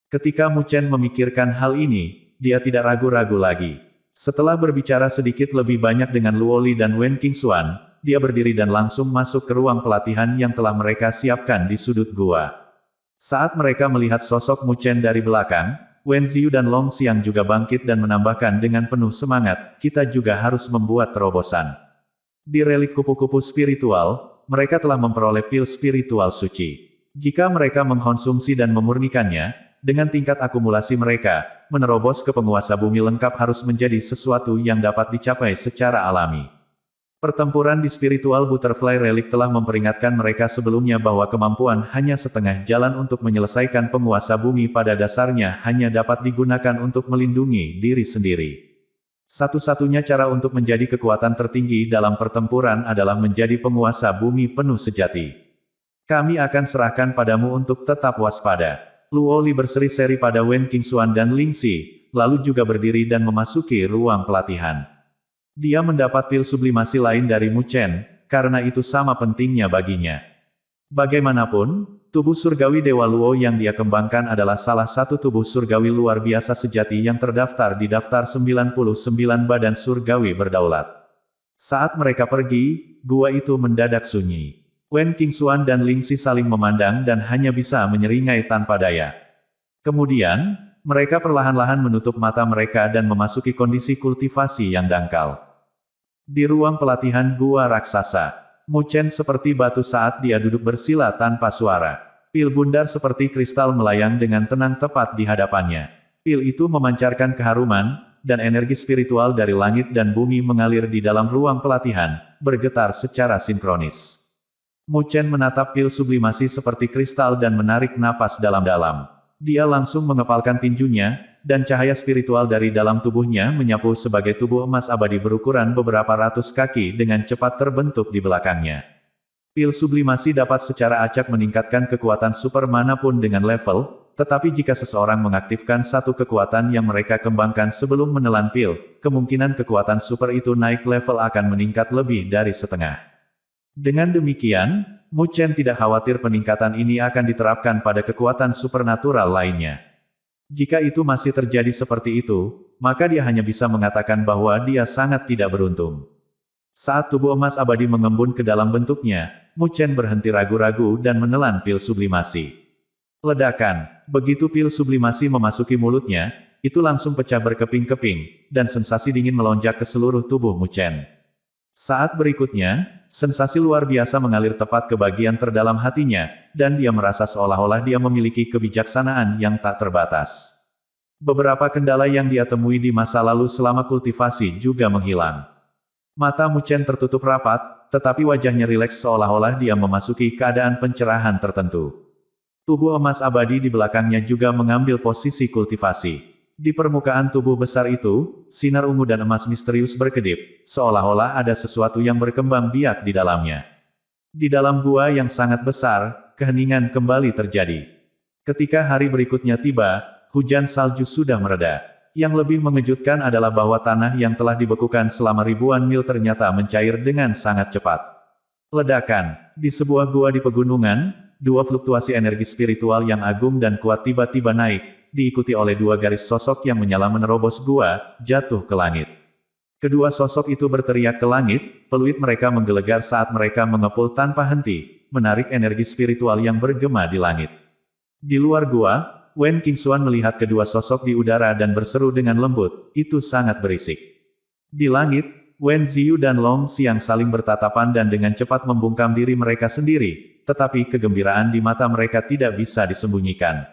Ketika Mu Chen memikirkan hal ini, dia tidak ragu-ragu lagi. Setelah berbicara sedikit lebih banyak dengan Luo Li dan Wen Qingxuan, dia berdiri dan langsung masuk ke ruang pelatihan yang telah mereka siapkan di sudut gua. Saat mereka melihat sosok Mu Chen dari belakang, Wen Ziyu dan Long Xiang juga bangkit dan menambahkan dengan penuh semangat, kita juga harus membuat terobosan. Di relik kupu-kupu spiritual, mereka telah memperoleh pil spiritual suci. Jika mereka mengkonsumsi dan memurnikannya, dengan tingkat akumulasi mereka, menerobos ke penguasa bumi lengkap harus menjadi sesuatu yang dapat dicapai secara alami. Pertempuran di Spiritual Butterfly Relic telah memperingatkan mereka sebelumnya bahwa kemampuan hanya setengah jalan untuk menyelesaikan penguasa bumi pada dasarnya hanya dapat digunakan untuk melindungi diri sendiri. Satu-satunya cara untuk menjadi kekuatan tertinggi dalam pertempuran adalah menjadi penguasa bumi penuh sejati. Kami akan serahkan padamu untuk tetap waspada. Luo Li berseri-seri pada Wen Qingxuan dan Ling Xi, lalu juga berdiri dan memasuki ruang pelatihan. Dia mendapat pil sublimasi lain dari Mu Chen, karena itu sama pentingnya baginya. Bagaimanapun, tubuh surgawi Dewa Luo yang dia kembangkan adalah salah satu tubuh surgawi luar biasa sejati yang terdaftar di daftar 99 badan surgawi berdaulat. Saat mereka pergi, gua itu mendadak sunyi. Wen Qingxuan dan Ling Xi saling memandang dan hanya bisa menyeringai tanpa daya. Kemudian, mereka perlahan-lahan menutup mata mereka dan memasuki kondisi kultivasi yang dangkal. Di ruang pelatihan gua raksasa, Mu Chen seperti batu saat dia duduk bersila tanpa suara. Pil bundar seperti kristal melayang dengan tenang tepat di hadapannya. Pil itu memancarkan keharuman, dan energi spiritual dari langit dan bumi mengalir di dalam ruang pelatihan, bergetar secara sinkronis. Mu Chen menatap pil sublimasi seperti kristal dan menarik napas dalam-dalam. Dia langsung mengepalkan tinjunya, dan cahaya spiritual dari dalam tubuhnya menyapu sebagai tubuh emas abadi berukuran beberapa ratus kaki dengan cepat terbentuk di belakangnya. Pil sublimasi dapat secara acak meningkatkan kekuatan super manapun dengan level, tetapi jika seseorang mengaktifkan satu kekuatan yang mereka kembangkan sebelum menelan pil, kemungkinan kekuatan super itu naik level akan meningkat lebih dari setengah. Dengan demikian, Mu Chen tidak khawatir peningkatan ini akan diterapkan pada kekuatan supernatural lainnya. Jika itu masih terjadi seperti itu, maka dia hanya bisa mengatakan bahwa dia sangat tidak beruntung. Saat tubuh emas abadi mengembun ke dalam bentuknya, Mu Chen berhenti ragu-ragu dan menelan pil sublimasi. Ledakan. Begitu pil sublimasi memasuki mulutnya, itu langsung pecah berkeping-keping, dan sensasi dingin melonjak ke seluruh tubuh Mu Chen. Saat berikutnya, sensasi luar biasa mengalir tepat ke bagian terdalam hatinya, dan dia merasa seolah-olah dia memiliki kebijaksanaan yang tak terbatas. Beberapa kendala yang dia temui di masa lalu selama kultivasi juga menghilang. Mata Mu Chen tertutup rapat, tetapi wajahnya rileks seolah-olah dia memasuki keadaan pencerahan tertentu. Tubuh emas abadi di belakangnya juga mengambil posisi kultivasi. Di permukaan tubuh besar itu, sinar ungu dan emas misterius berkedip, seolah-olah ada sesuatu yang berkembang biak di dalamnya. Di dalam gua yang sangat besar, keheningan kembali terjadi. Ketika hari berikutnya tiba, hujan salju sudah mereda. Yang lebih mengejutkan adalah bahwa tanah yang telah dibekukan selama ribuan mil ternyata mencair dengan sangat cepat. Ledakan. Di sebuah gua di pegunungan, dua fluktuasi energi spiritual yang agung dan kuat tiba-tiba naik, diikuti oleh dua garis sosok yang menyala menerobos gua, jatuh ke langit. Kedua sosok itu berteriak ke langit, peluit mereka menggelegar saat mereka mengepul tanpa henti, menarik energi spiritual yang bergema di langit. Di luar gua, Wen Qingxuan melihat kedua sosok di udara dan berseru dengan lembut, itu sangat berisik. Di langit, Wen Ziyu dan Long Xiang saling bertatapan dan dengan cepat membungkam diri mereka sendiri, tetapi kegembiraan di mata mereka tidak bisa disembunyikan.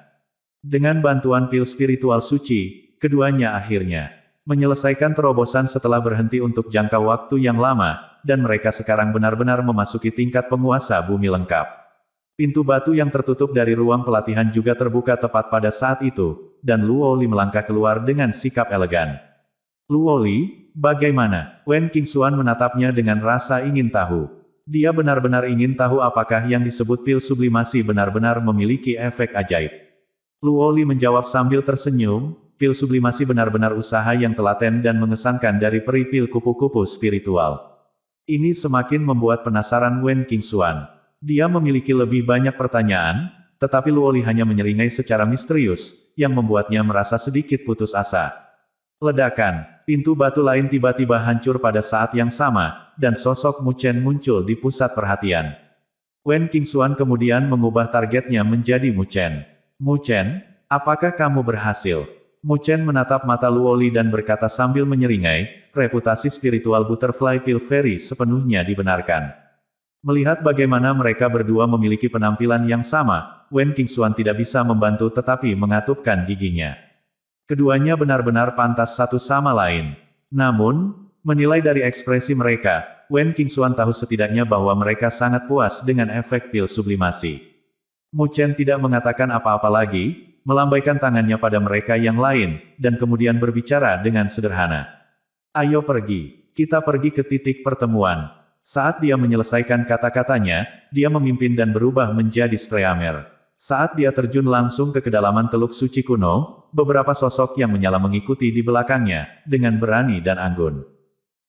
Dengan bantuan pil spiritual suci, keduanya akhirnya menyelesaikan terobosan setelah berhenti untuk jangka waktu yang lama, dan mereka sekarang benar-benar memasuki tingkat penguasa bumi lengkap. Pintu batu yang tertutup dari ruang pelatihan juga terbuka tepat pada saat itu, dan Luo Li melangkah keluar dengan sikap elegan. Luo Li, bagaimana? Wen Qingxuan menatapnya dengan rasa ingin tahu. Dia benar-benar ingin tahu apakah yang disebut pil sublimasi benar-benar memiliki efek ajaib. Luo Li menjawab sambil tersenyum, pil sublimasi benar-benar usaha yang telaten dan mengesankan dari peri pil kupu-kupu spiritual. Ini semakin membuat penasaran Wen Qingxuan. Dia memiliki lebih banyak pertanyaan, tetapi Luo Li hanya menyeringai secara misterius, yang membuatnya merasa sedikit putus asa. Ledakan. Pintu batu lain tiba-tiba hancur pada saat yang sama, dan sosok Mu Chen muncul di pusat perhatian. Wen Qingxuan kemudian mengubah targetnya menjadi Mu Chen. Mu Chen, apakah kamu berhasil? Mu Chen menatap mata Luo Li dan berkata sambil menyeringai, reputasi spiritual Butterfly Pill Fairy sepenuhnya dibenarkan. Melihat bagaimana mereka berdua memiliki penampilan yang sama, Wen Qingxuan tidak bisa membantu tetapi mengatupkan giginya. Keduanya benar-benar pantas satu sama lain. Namun, menilai dari ekspresi mereka, Wen Qingxuan tahu setidaknya bahwa mereka sangat puas dengan efek pil sublimasi. Mu Chen tidak mengatakan apa-apa lagi, melambaikan tangannya pada mereka yang lain, dan kemudian berbicara dengan sederhana. Ayo pergi, kita pergi ke titik pertemuan. Saat dia menyelesaikan kata-katanya, dia memimpin dan berubah menjadi Streamer. Saat dia terjun langsung ke kedalaman teluk suci kuno, beberapa sosok yang menyala mengikuti di belakangnya, dengan berani dan anggun.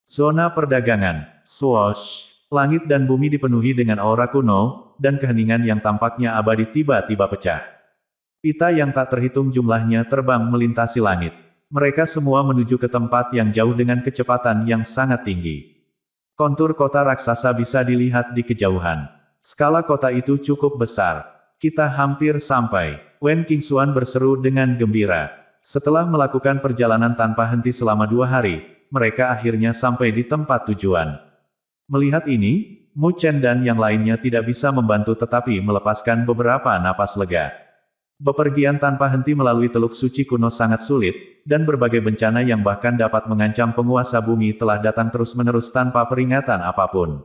Zona perdagangan. Swoosh. Langit dan bumi dipenuhi dengan aura kuno, dan keheningan yang tampaknya abadi tiba-tiba pecah. Pita yang tak terhitung jumlahnya terbang melintasi langit. Mereka semua menuju ke tempat yang jauh dengan kecepatan yang sangat tinggi. Kontur kota raksasa bisa dilihat di kejauhan. Skala kota itu cukup besar. Kita hampir sampai. Wen Qingxuan berseru dengan gembira. Setelah melakukan perjalanan tanpa henti selama 2 hari, mereka akhirnya sampai di tempat tujuan. Melihat ini, Mu Chen dan yang lainnya tidak bisa membantu tetapi melepaskan beberapa napas lega. Bepergian tanpa henti melalui teluk suci kuno sangat sulit, dan berbagai bencana yang bahkan dapat mengancam penguasa bumi telah datang terus-menerus tanpa peringatan apapun.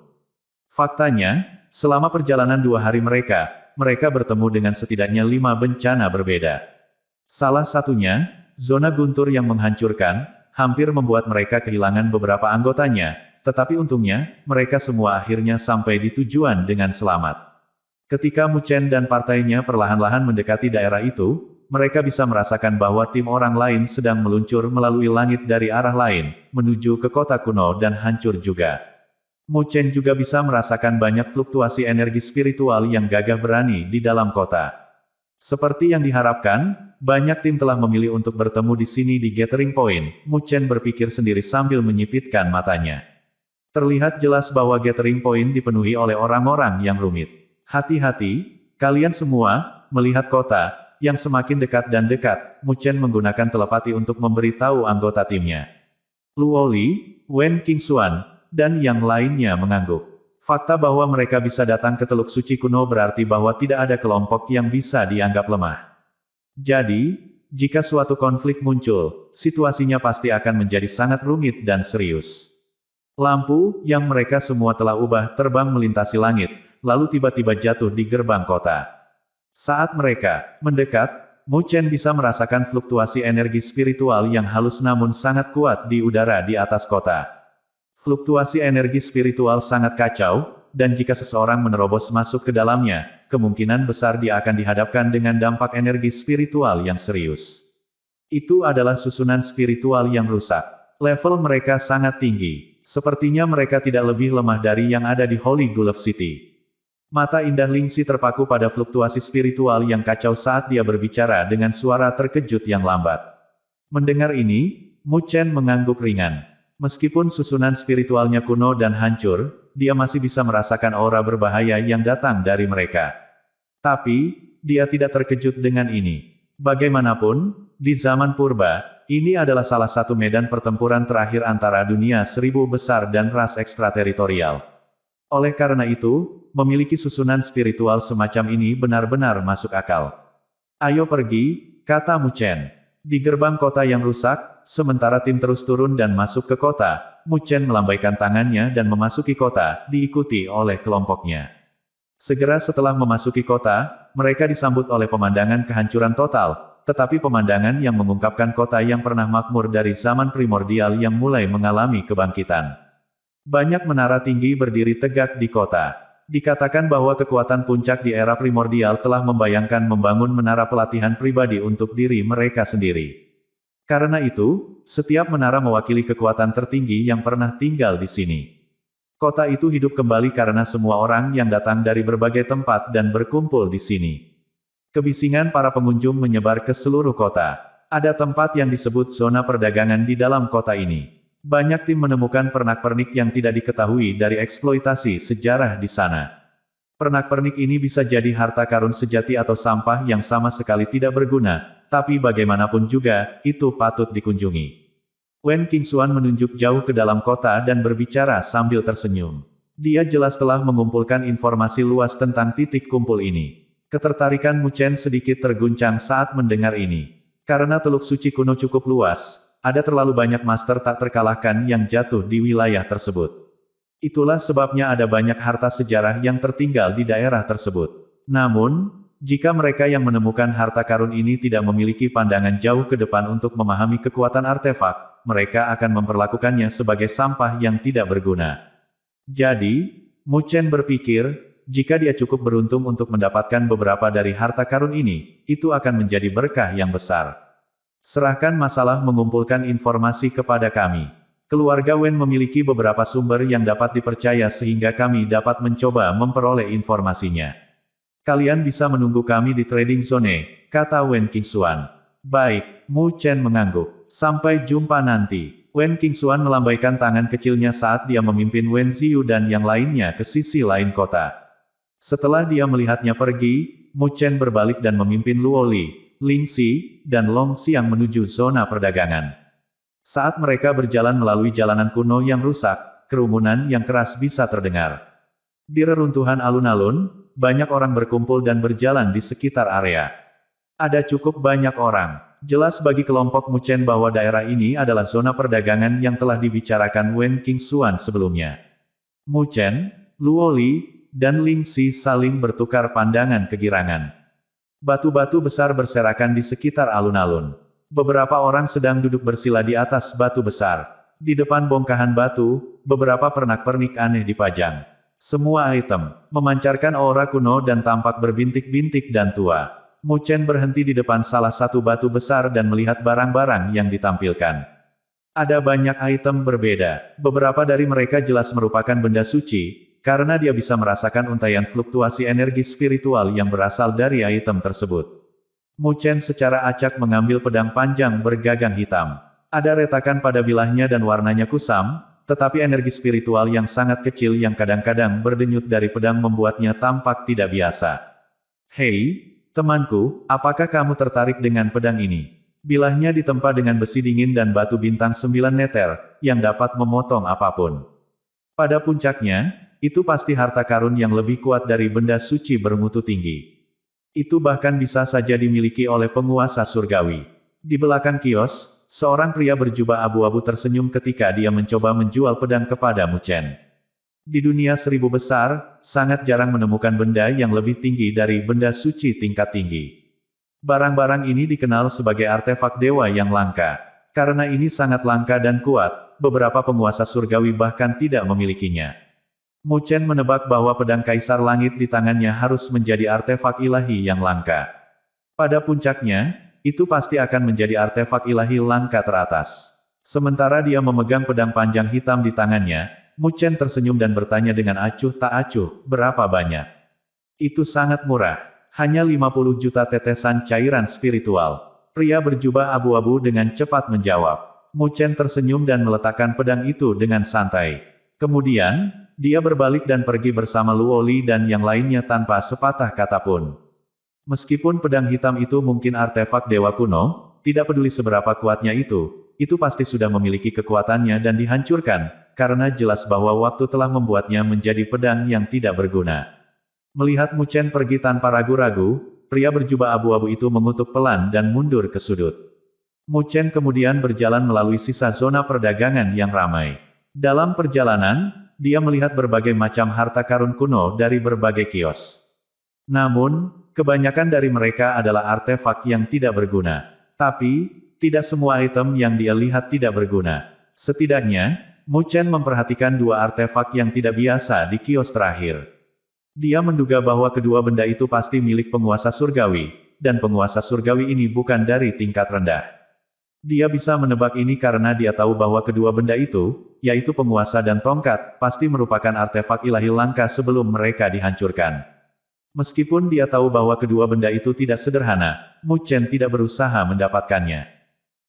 Faktanya, selama perjalanan 2 hari mereka bertemu dengan setidaknya 5 bencana berbeda. Salah satunya, zona guntur yang menghancurkan, hampir membuat mereka kehilangan beberapa anggotanya, tetapi untungnya, mereka semua akhirnya sampai di tujuan dengan selamat. Ketika Mu Chen dan partainya perlahan-lahan mendekati daerah itu, mereka bisa merasakan bahwa tim orang lain sedang meluncur melalui langit dari arah lain, menuju ke kota kuno dan hancur juga. Mu Chen juga bisa merasakan banyak fluktuasi energi spiritual yang gagah berani di dalam kota. Seperti yang diharapkan, banyak tim telah memilih untuk bertemu di sini di Gathering Point, Mu Chen berpikir sendiri sambil menyipitkan matanya. Terlihat jelas bahwa Gathering Point dipenuhi oleh orang-orang yang rumit. Hati-hati, kalian semua, melihat kota, yang semakin dekat dan dekat, Mu Chen menggunakan telepati untuk memberitahu anggota timnya. Luo Li, Wen Qingxuan, dan yang lainnya mengangguk. Fakta bahwa mereka bisa datang ke Teluk Suci Kuno berarti bahwa tidak ada kelompok yang bisa dianggap lemah. Jadi, jika suatu konflik muncul, situasinya pasti akan menjadi sangat rumit dan serius. Lampu, yang mereka semua telah ubah, terbang melintasi langit, lalu tiba-tiba jatuh di gerbang kota. Saat mereka mendekat, Mu Chen bisa merasakan fluktuasi energi spiritual yang halus namun sangat kuat di udara di atas kota. Fluktuasi energi spiritual sangat kacau, dan jika seseorang menerobos masuk ke dalamnya, kemungkinan besar dia akan dihadapkan dengan dampak energi spiritual yang serius. Itu adalah susunan spiritual yang rusak. Level mereka sangat tinggi. Sepertinya mereka tidak lebih lemah dari yang ada di Holy Gulf City. Mata indah Lingxi terpaku pada fluktuasi spiritual yang kacau saat dia berbicara dengan suara terkejut yang lambat. Mendengar ini, Mu Chen mengangguk ringan. Meskipun susunan spiritualnya kuno dan hancur, dia masih bisa merasakan aura berbahaya yang datang dari mereka. Tapi, dia tidak terkejut dengan ini. Bagaimanapun, di zaman purba, ini adalah salah satu medan pertempuran terakhir antara dunia seribu besar dan ras ekstrateritorial. Oleh karena itu, memiliki susunan spiritual semacam ini benar-benar masuk akal. Ayo pergi, kata Mu Chen. Di gerbang kota yang rusak, sementara tim terus turun dan masuk ke kota, Mu Chen melambaikan tangannya dan memasuki kota, diikuti oleh kelompoknya. Segera setelah memasuki kota, mereka disambut oleh pemandangan kehancuran total, tetapi pemandangan yang mengungkapkan kota yang pernah makmur dari zaman primordial yang mulai mengalami kebangkitan. Banyak menara tinggi berdiri tegak di kota. Dikatakan bahwa kekuatan puncak di era primordial telah membayangkan membangun menara pelatihan pribadi untuk diri mereka sendiri. Karena itu, setiap menara mewakili kekuatan tertinggi yang pernah tinggal di sini. Kota itu hidup kembali karena semua orang yang datang dari berbagai tempat dan berkumpul di sini. Kebisingan para pengunjung menyebar ke seluruh kota. Ada tempat yang disebut zona perdagangan di dalam kota ini. Banyak tim menemukan pernak-pernik yang tidak diketahui dari eksploitasi sejarah di sana. Pernak-pernik ini bisa jadi harta karun sejati atau sampah yang sama sekali tidak berguna, tapi bagaimanapun juga, itu patut dikunjungi. Wen Qingxuan menunjuk jauh ke dalam kota dan berbicara sambil tersenyum. Dia jelas telah mengumpulkan informasi luas tentang titik kumpul ini. Ketertarikan Mu Chen sedikit terguncang saat mendengar ini. Karena Teluk Suci kuno cukup luas, ada terlalu banyak master tak terkalahkan yang jatuh di wilayah tersebut. Itulah sebabnya ada banyak harta sejarah yang tertinggal di daerah tersebut. Namun, jika mereka yang menemukan harta karun ini tidak memiliki pandangan jauh ke depan untuk memahami kekuatan artefak, mereka akan memperlakukannya sebagai sampah yang tidak berguna. Jadi, Mu Chen berpikir, jika dia cukup beruntung untuk mendapatkan beberapa dari harta karun ini, itu akan menjadi berkah yang besar. Serahkan masalah mengumpulkan informasi kepada kami. Keluarga Wen memiliki beberapa sumber yang dapat dipercaya sehingga kami dapat mencoba memperoleh informasinya. Kalian bisa menunggu kami di trading zone, kata Wen Qingxuan. Baik, Mu Chen mengangguk. Sampai jumpa nanti. Wen Qingxuan melambaikan tangan kecilnya saat dia memimpin Wen Ziyu dan yang lainnya ke sisi lain kota. Setelah dia melihatnya pergi, Mu Chen berbalik dan memimpin Luo Li, Lingxi, dan Long Xiang menuju zona perdagangan. Saat mereka berjalan melalui jalanan kuno yang rusak, kerumunan yang keras bisa terdengar. Di reruntuhan alun-alun, banyak orang berkumpul dan berjalan di sekitar area. Ada cukup banyak orang. Jelas bagi kelompok Mu Chen bahwa daerah ini adalah zona perdagangan yang telah dibicarakan Wen Qingxuan sebelumnya. Mu Chen, Luo Li, dan Lingxi saling bertukar pandangan kegirangan. Batu-batu besar berserakan di sekitar alun-alun. Beberapa orang sedang duduk bersila di atas batu besar. Di depan bongkahan batu, beberapa pernak-pernik aneh dipajang. Semua item memancarkan aura kuno dan tampak berbintik-bintik dan tua. Mu Chen berhenti di depan salah satu batu besar dan melihat barang-barang yang ditampilkan. Ada banyak item berbeda. Beberapa dari mereka jelas merupakan benda suci, karena dia bisa merasakan untaian fluktuasi energi spiritual yang berasal dari item tersebut. Mu Chen secara acak mengambil pedang panjang bergagang hitam. Ada retakan pada bilahnya dan warnanya kusam, tetapi energi spiritual yang sangat kecil yang kadang-kadang berdenyut dari pedang membuatnya tampak tidak biasa. Hei, temanku, apakah kamu tertarik dengan pedang ini? Bilahnya ditempa dengan besi dingin dan batu bintang 9 meter, yang dapat memotong apapun. Pada puncaknya, itu pasti harta karun yang lebih kuat dari benda suci bermutu tinggi. Itu bahkan bisa saja dimiliki oleh penguasa surgawi. Di belakang kios, seorang pria berjubah abu-abu tersenyum ketika dia mencoba menjual pedang kepada Mu Chen. Di dunia seribu besar, sangat jarang menemukan benda yang lebih tinggi dari benda suci tingkat tinggi. Barang-barang ini dikenal sebagai artefak dewa yang langka. Karena ini sangat langka dan kuat, beberapa penguasa surgawi bahkan tidak memilikinya. Mu Chen menebak bahwa pedang Kaisar Langit di tangannya harus menjadi artefak ilahi yang langka. Pada puncaknya, itu pasti akan menjadi artefak ilahi langka teratas. Sementara dia memegang pedang panjang hitam di tangannya, Mu Chen tersenyum dan bertanya dengan acuh tak acuh, berapa banyak? Itu sangat murah. Hanya 50 juta tetesan cairan spiritual. Pria berjubah abu-abu dengan cepat menjawab. Mu Chen tersenyum dan meletakkan pedang itu dengan santai. Kemudian, dia berbalik dan pergi bersama Luo Li dan yang lainnya tanpa sepatah kata pun. Meskipun pedang hitam itu mungkin artefak dewa kuno, tidak peduli seberapa kuatnya itu pasti sudah memiliki kekuatannya dan dihancurkan, karena jelas bahwa waktu telah membuatnya menjadi pedang yang tidak berguna. Melihat Mu Chen pergi tanpa ragu-ragu, pria berjubah abu-abu itu mengutuk pelan dan mundur ke sudut. Mu Chen kemudian berjalan melalui sisa zona perdagangan yang ramai. Dalam perjalanan, dia melihat berbagai macam harta karun kuno dari berbagai kios. Namun, kebanyakan dari mereka adalah artefak yang tidak berguna. Tapi, tidak semua item yang dia lihat tidak berguna. Setidaknya, Mu Chen memperhatikan dua artefak yang tidak biasa di kios terakhir. Dia menduga bahwa kedua benda itu pasti milik penguasa surgawi, dan penguasa surgawi ini bukan dari tingkat rendah. Dia bisa menebak ini karena dia tahu bahwa kedua benda itu, yaitu penguasa dan tongkat, pasti merupakan artefak ilahi langka sebelum mereka dihancurkan. Meskipun dia tahu bahwa kedua benda itu tidak sederhana, Mu Chen tidak berusaha mendapatkannya.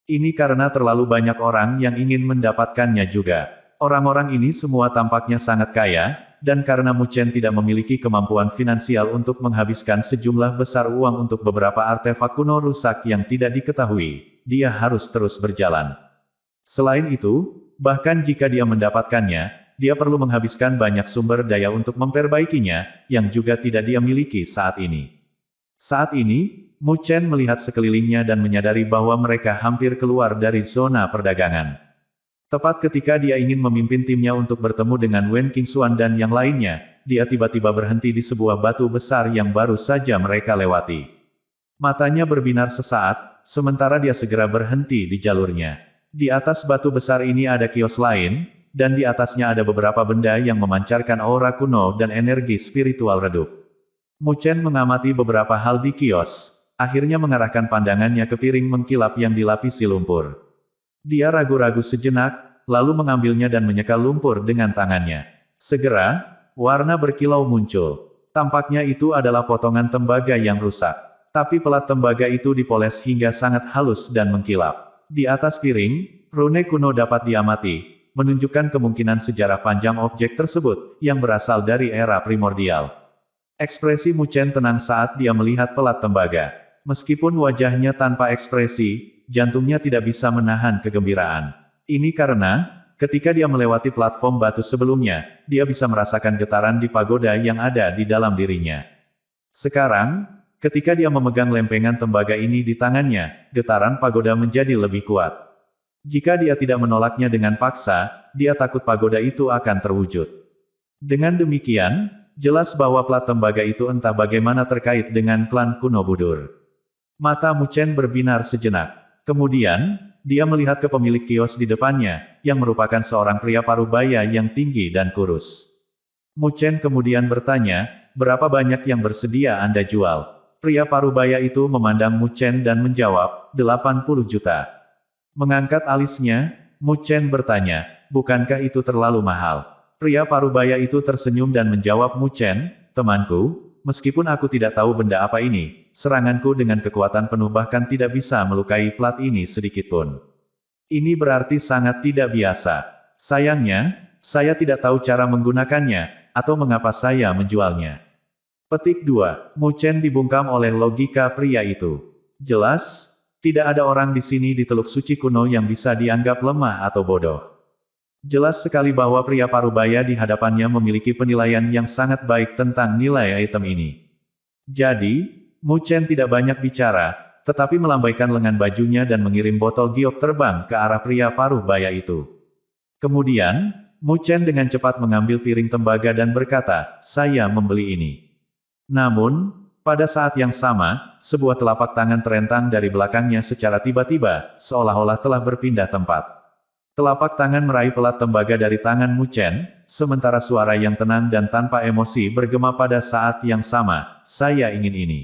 Ini karena terlalu banyak orang yang ingin mendapatkannya juga. Orang-orang ini semua tampaknya sangat kaya, dan karena Mu Chen tidak memiliki kemampuan finansial untuk menghabiskan sejumlah besar uang untuk beberapa artefak kuno rusak yang tidak diketahui, dia harus terus berjalan. Selain itu, bahkan jika dia mendapatkannya, dia perlu menghabiskan banyak sumber daya untuk memperbaikinya, yang juga tidak dia miliki saat ini. Saat ini, Mu Chen melihat sekelilingnya dan menyadari bahwa mereka hampir keluar dari zona perdagangan. Tepat ketika dia ingin memimpin timnya untuk bertemu dengan Wen Qingxuan dan yang lainnya, dia tiba-tiba berhenti di sebuah batu besar yang baru saja mereka lewati. Matanya berbinar sesaat, sementara dia segera berhenti di jalurnya. Di atas batu besar ini ada kios lain, dan di atasnya ada beberapa benda yang memancarkan aura kuno dan energi spiritual redup. Mu Chen mengamati beberapa hal di kios, akhirnya mengarahkan pandangannya ke piring mengkilap yang dilapisi lumpur. Dia ragu-ragu sejenak, lalu mengambilnya dan menyeka lumpur dengan tangannya. Segera, warna berkilau muncul. Tampaknya itu adalah potongan tembaga yang rusak. Tapi pelat tembaga itu dipoles hingga sangat halus dan mengkilap. Di atas piring, rune kuno dapat diamati, menunjukkan kemungkinan sejarah panjang objek tersebut, yang berasal dari era primordial. Ekspresi Mu Chen tenang saat dia melihat pelat tembaga. Meskipun wajahnya tanpa ekspresi, jantungnya tidak bisa menahan kegembiraan. Ini karena, ketika dia melewati platform batu sebelumnya, dia bisa merasakan getaran di pagoda yang ada di dalam dirinya. Sekarang, ketika dia memegang lempengan tembaga ini di tangannya, getaran pagoda menjadi lebih kuat. Jika dia tidak menolaknya dengan paksa, dia takut pagoda itu akan terwujud. Dengan demikian, jelas bahwa plat tembaga itu entah bagaimana terkait dengan klan kuno Budur. Mata Mu Chen berbinar sejenak. Kemudian, dia melihat ke pemilik kios di depannya, yang merupakan seorang pria parubaya yang tinggi dan kurus. Mu Chen kemudian bertanya, berapa banyak yang bersedia Anda jual? Pria parubaya itu memandang Mu Chen dan menjawab, 80 juta. Mengangkat alisnya, Mu Chen bertanya, bukankah itu terlalu mahal? Pria parubaya itu tersenyum dan menjawab Mu Chen, temanku, meskipun aku tidak tahu benda apa ini, seranganku dengan kekuatan penuh bahkan tidak bisa melukai plat ini sedikitpun. Ini berarti sangat tidak biasa. Sayangnya, saya tidak tahu cara menggunakannya, atau mengapa saya menjualnya. Petik 2. Mu Chen dibungkam oleh logika pria itu. Jelas, tidak ada orang di sini di Teluk Suci kuno yang bisa dianggap lemah atau bodoh. Jelas sekali bahwa pria parubaya di hadapannya memiliki penilaian yang sangat baik tentang nilai item ini. Jadi, Mu Chen tidak banyak bicara, tetapi melambaikan lengan bajunya dan mengirim botol giok terbang ke arah pria parubaya itu. Kemudian, Mu Chen dengan cepat mengambil piring tembaga dan berkata, saya membeli ini. Namun, pada saat yang sama, sebuah telapak tangan terentang dari belakangnya secara tiba-tiba, seolah-olah telah berpindah tempat. Telapak tangan meraih pelat tembaga dari tangan Mu Chen, sementara suara yang tenang dan tanpa emosi bergema pada saat yang sama, "Saya ingin ini.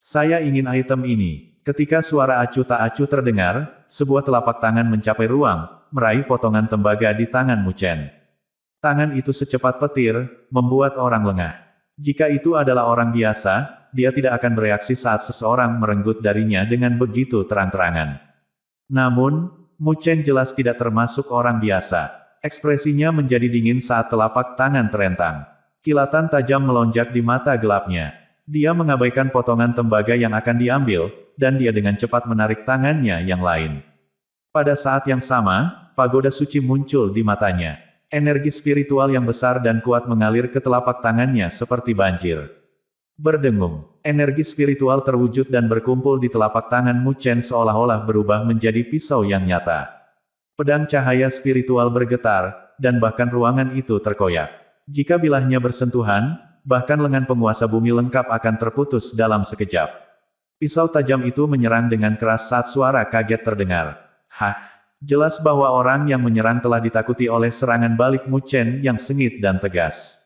Saya ingin item ini." Ketika suara acuh tak acuh terdengar, sebuah telapak tangan mencapai ruang, meraih potongan tembaga di tangan Mu Chen. Tangan itu secepat petir, membuat orang lengah. Jika itu adalah orang biasa, dia tidak akan bereaksi saat seseorang merenggut darinya dengan begitu terang-terangan. Namun, Mu Chen jelas tidak termasuk orang biasa. Ekspresinya menjadi dingin saat telapak tangan terentang. Kilatan tajam melonjak di mata gelapnya. Dia mengabaikan potongan tembaga yang akan diambil, dan dia dengan cepat menarik tangannya yang lain. Pada saat yang sama, pagoda suci muncul di matanya. Energi spiritual yang besar dan kuat mengalir ke telapak tangannya seperti banjir. Berdengung, energi spiritual terwujud dan berkumpul di telapak tangan Mu Chen seolah-olah berubah menjadi pisau yang nyata. Pedang cahaya spiritual bergetar, dan bahkan ruangan itu terkoyak. Jika bilahnya bersentuhan, bahkan lengan penguasa bumi lengkap akan terputus dalam sekejap. Pisau tajam itu menyerang dengan keras saat suara kaget terdengar. Hah! Jelas bahwa orang yang menyerang telah ditakuti oleh serangan balik Mu Chen yang sengit dan tegas.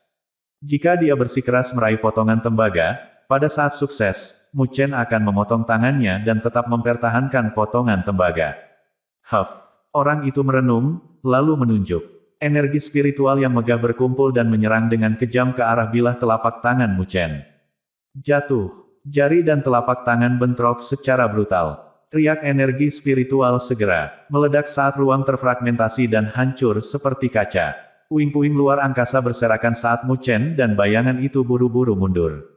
Jika dia bersikeras meraih potongan tembaga, pada saat sukses, Mu Chen akan memotong tangannya dan tetap mempertahankan potongan tembaga. Huff! Orang itu merenung, lalu menunjuk. Energi spiritual yang megah berkumpul dan menyerang dengan kejam ke arah bilah telapak tangan Mu Chen. Jatuh. Jari dan telapak tangan bentrok secara brutal. Riak energi spiritual segera meledak saat ruang terfragmentasi dan hancur seperti kaca. Puing-puing luar angkasa berserakan saat Mu Chen dan bayangan itu buru-buru mundur.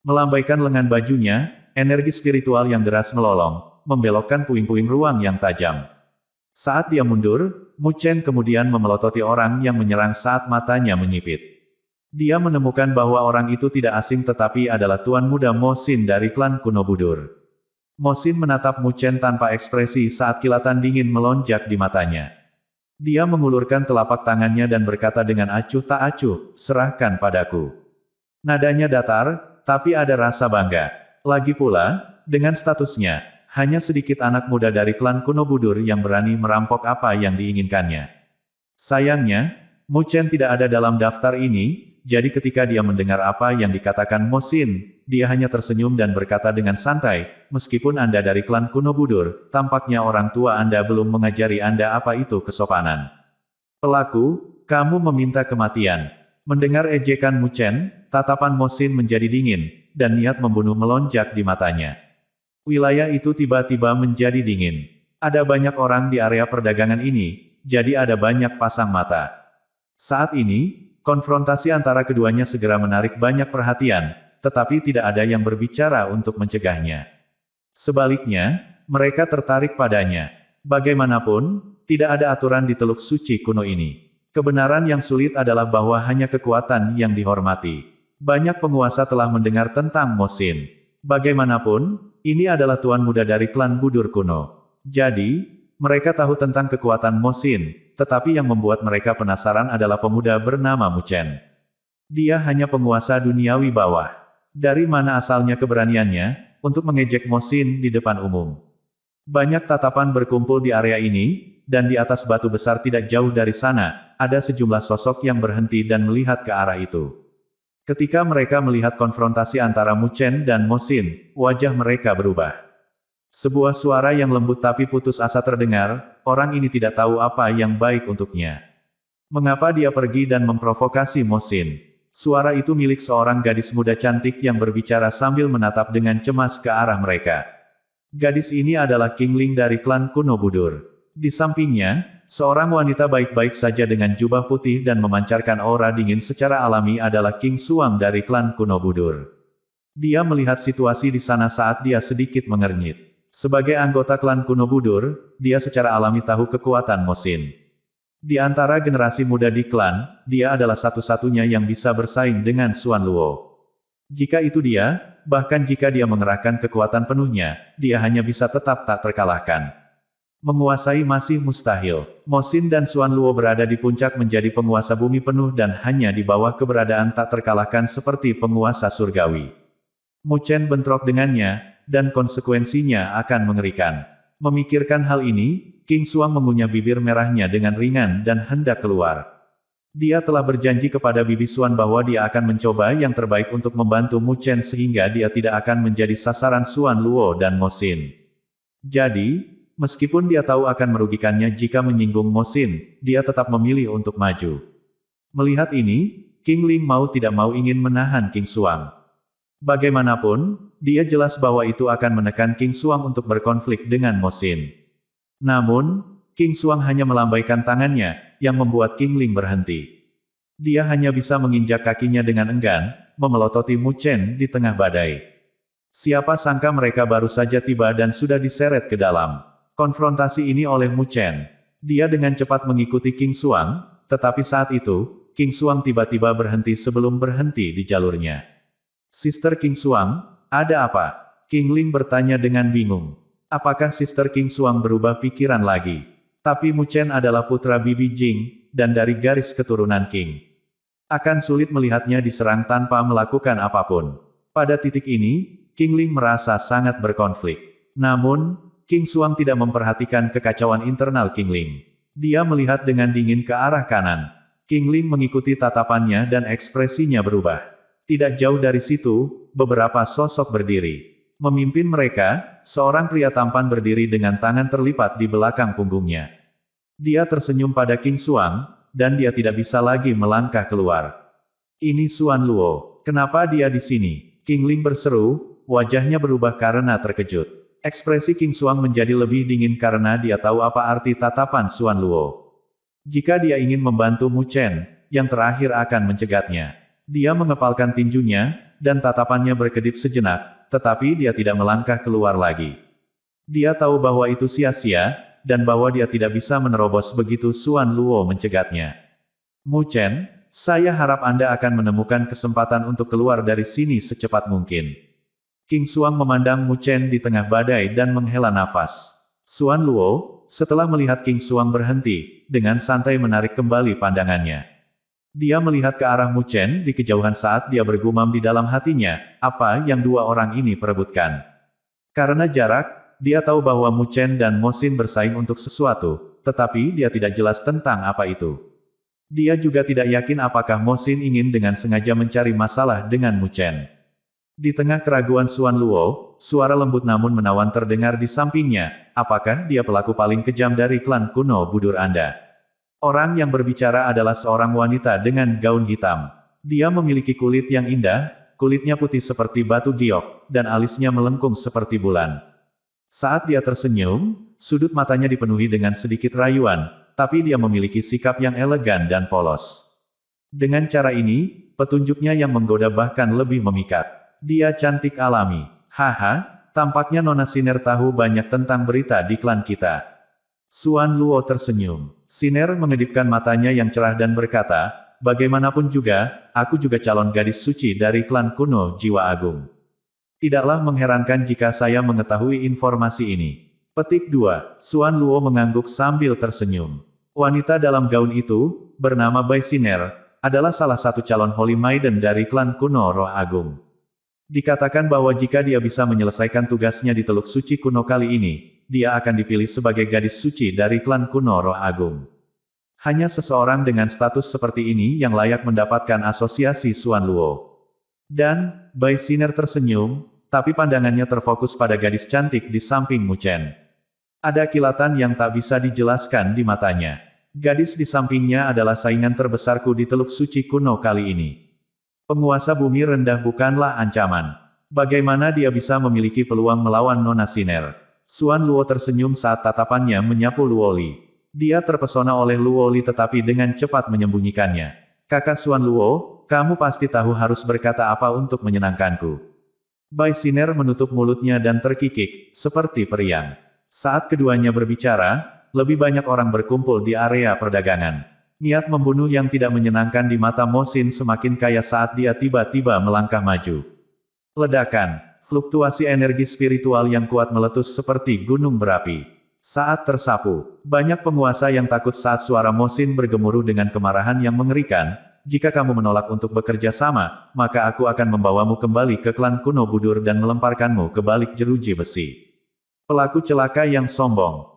Melambaikan lengan bajunya, energi spiritual yang deras melolong, membelokkan puing-puing ruang yang tajam. Saat dia mundur, Mu Chen kemudian memelototi orang yang menyerang saat matanya menyipit. Dia menemukan bahwa orang itu tidak asing tetapi adalah Tuan Muda Mo Xin dari klan kuno Budur. Mo Xin menatap Mu Chen tanpa ekspresi saat kilatan dingin melonjak di matanya. Dia mengulurkan telapak tangannya dan berkata dengan acuh tak acuh, "Serahkan padaku." Nadanya datar, tapi ada rasa bangga. Lagi pula, dengan statusnya, hanya sedikit anak muda dari klan kuno Budur yang berani merampok apa yang diinginkannya. Sayangnya, Mu Chen tidak ada dalam daftar ini, jadi ketika dia mendengar apa yang dikatakan Mo Xin, dia hanya tersenyum dan berkata dengan santai, "Meskipun Anda dari klan kuno Budur, tampaknya orang tua Anda belum mengajari Anda apa itu kesopanan. Pelaku, kamu meminta kematian." Mendengar ejekan Mu Chen, tatapan Mo Xin menjadi dingin, dan niat membunuh melonjak di matanya. Wilayah itu tiba-tiba menjadi dingin. Ada banyak orang di area perdagangan ini, jadi ada banyak pasang mata. Saat ini, konfrontasi antara keduanya segera menarik banyak perhatian, tetapi tidak ada yang berbicara untuk mencegahnya. Sebaliknya, mereka tertarik padanya. Bagaimanapun, tidak ada aturan di Teluk Suci kuno ini. Kebenaran yang sulit adalah bahwa hanya kekuatan yang dihormati. Banyak penguasa telah mendengar tentang Mo Xin. Bagaimanapun, ini adalah tuan muda dari klan Budur kuno. Jadi, mereka tahu tentang kekuatan Mo Xin, tetapi yang membuat mereka penasaran adalah pemuda bernama Mu Chen. Dia hanya penguasa duniawi bawah. Dari mana asalnya keberaniannya untuk mengejek Mo Xin di depan umum? Banyak tatapan berkumpul di area ini, dan di atas batu besar tidak jauh dari sana, ada sejumlah sosok yang berhenti dan melihat ke arah itu. Ketika mereka melihat konfrontasi antara Mu Chen dan Mo Xin, wajah mereka berubah. Sebuah suara yang lembut tapi putus asa terdengar, orang ini tidak tahu apa yang baik untuknya. Mengapa dia pergi dan memprovokasi Mo Xin? Suara itu milik seorang gadis muda cantik yang berbicara sambil menatap dengan cemas ke arah mereka. Gadis ini adalah King Ling dari klan kuno Budur. Di sampingnya, seorang wanita baik-baik saja dengan jubah putih dan memancarkan aura dingin secara alami adalah King Suang dari klan kuno Budur. Dia melihat situasi di sana saat dia sedikit mengernyit. Sebagai anggota klan kuno Budur, dia secara alami tahu kekuatan Mo Xin. Di antara generasi muda di klan, dia adalah satu-satunya yang bisa bersaing dengan Xuan Luo. Jika itu dia, bahkan jika dia mengerahkan kekuatan penuhnya, dia hanya bisa tetap tak terkalahkan. Menguasai masih mustahil. Mo Xin dan Xuan Luo berada di puncak menjadi penguasa bumi penuh dan hanya di bawah keberadaan tak terkalahkan seperti penguasa surgawi. Mu Chen bentrok dengannya, dan konsekuensinya akan mengerikan. Memikirkan hal ini, King Xuang mengunyah bibir merahnya dengan ringan dan hendak keluar. Dia telah berjanji kepada Bibi Xuan bahwa dia akan mencoba yang terbaik untuk membantu Mu Chen sehingga dia tidak akan menjadi sasaran Xuan Luo dan Mo Xin. Jadi, meskipun dia tahu akan merugikannya jika menyinggung Mo Xin, dia tetap memilih untuk maju. Melihat ini, King Ling mau tidak mau ingin menahan King Xuang. Bagaimanapun, dia jelas bahwa itu akan menekan King Xuang untuk berkonflik dengan Mo Xin. Namun, King Xuang hanya melambaikan tangannya, yang membuat King Ling berhenti. Dia hanya bisa menginjak kakinya dengan enggan, memelototi Mu Chen di tengah badai. Siapa sangka mereka baru saja tiba dan sudah diseret ke dalam konfrontasi ini oleh Mu Chen. Dia dengan cepat mengikuti King Xuang, tetapi saat itu, King Xuang tiba-tiba berhenti sebelum berhenti di jalurnya. Sister King Xuang, ada apa? King Ling bertanya dengan bingung. Apakah Sister King Xuang berubah pikiran lagi? Tapi Mu Chen adalah putra Bibi Jing, dan dari garis keturunan King. Akan sulit melihatnya diserang tanpa melakukan apapun. Pada titik ini, King Ling merasa sangat berkonflik. Namun, King Xuang tidak memperhatikan kekacauan internal King Ling. Dia melihat dengan dingin ke arah kanan. King Ling mengikuti tatapannya dan ekspresinya berubah. Tidak jauh dari situ, beberapa sosok berdiri. Memimpin mereka, seorang pria tampan berdiri dengan tangan terlipat di belakang punggungnya. Dia tersenyum pada King Xuang, dan dia tidak bisa lagi melangkah keluar. Ini Xuan Luo, kenapa dia di sini? King Ling berseru, wajahnya berubah karena terkejut. Ekspresi King Xuang menjadi lebih dingin karena dia tahu apa arti tatapan Xuan Luo. Jika dia ingin membantu Mu Chen, yang terakhir akan mencegatnya. Dia mengepalkan tinjunya, dan tatapannya berkedip sejenak, tetapi dia tidak melangkah keluar lagi. Dia tahu bahwa itu sia-sia, dan bahwa dia tidak bisa menerobos begitu Xuan Luo mencegatnya. Mu Chen, saya harap Anda akan menemukan kesempatan untuk keluar dari sini secepat mungkin. King Xuang memandang Mu Chen di tengah badai dan menghela nafas. Xuan Luo, setelah melihat King Xuang berhenti, dengan santai menarik kembali pandangannya. Dia melihat ke arah Mu Chen di kejauhan saat dia bergumam di dalam hatinya, apa yang dua orang ini perebutkan. Karena jarak, dia tahu bahwa Mu Chen dan Mo Xin bersaing untuk sesuatu, tetapi dia tidak jelas tentang apa itu. Dia juga tidak yakin apakah Mo Xin ingin dengan sengaja mencari masalah dengan Mu Chen. Di tengah keraguan Xuan Luo, suara lembut namun menawan terdengar di sampingnya, apakah dia pelaku paling kejam dari klan kuno Budur Anda? Orang yang berbicara adalah seorang wanita dengan gaun hitam. Dia memiliki kulit yang indah, kulitnya putih seperti batu giok, dan alisnya melengkung seperti bulan. Saat dia tersenyum, sudut matanya dipenuhi dengan sedikit rayuan, tapi dia memiliki sikap yang elegan dan polos. Dengan cara ini, petunjuknya yang menggoda bahkan lebih memikat. Dia cantik alami. Haha, tampaknya Nona Siner tahu banyak tentang berita di klan kita. Xuan Luo tersenyum. Siner mengedipkan matanya yang cerah dan berkata, bagaimanapun juga, aku juga calon gadis suci dari klan kuno Jiwa Agung. Tidaklah mengherankan jika saya mengetahui informasi ini. Petik 2. Xuan Luo mengangguk sambil tersenyum. Wanita dalam gaun itu, bernama Bai Siner, adalah salah satu calon Holy Maiden dari klan kuno Roh Agung. Dikatakan bahwa jika dia bisa menyelesaikan tugasnya di Teluk Suci kuno kali ini, dia akan dipilih sebagai gadis suci dari klan kuno Roh Agung. Hanya seseorang dengan status seperti ini yang layak mendapatkan asosiasi Xuan Luo. Dan, Bai Siner tersenyum, tapi pandangannya terfokus pada gadis cantik di samping Mu Chen. Ada kilatan yang tak bisa dijelaskan di matanya. Gadis di sampingnya adalah saingan terbesarku di Teluk Suci kuno kali ini. Penguasa bumi rendah bukanlah ancaman. Bagaimana dia bisa memiliki peluang melawan Nona Siner? Xuan Luo tersenyum saat tatapannya menyapu Luoli. Dia terpesona oleh Luoli tetapi dengan cepat menyembunyikannya. Kakak Xuan Luo, kamu pasti tahu harus berkata apa untuk menyenangkanku. Bai Siner menutup mulutnya dan terkikik, seperti periang. Saat keduanya berbicara, lebih banyak orang berkumpul di area perdagangan. Niat membunuh yang tidak menyenangkan di mata Mo Xin semakin kaya saat dia tiba-tiba melangkah maju. Ledakan, fluktuasi energi spiritual yang kuat meletus seperti gunung berapi. Saat tersapu, banyak penguasa yang takut saat suara Mo Xin bergemuruh dengan kemarahan yang mengerikan, jika kamu menolak untuk bekerja sama, maka aku akan membawamu kembali ke klan kuno Budur dan melemparkanmu ke balik jeruji besi. Pelaku celaka yang sombong.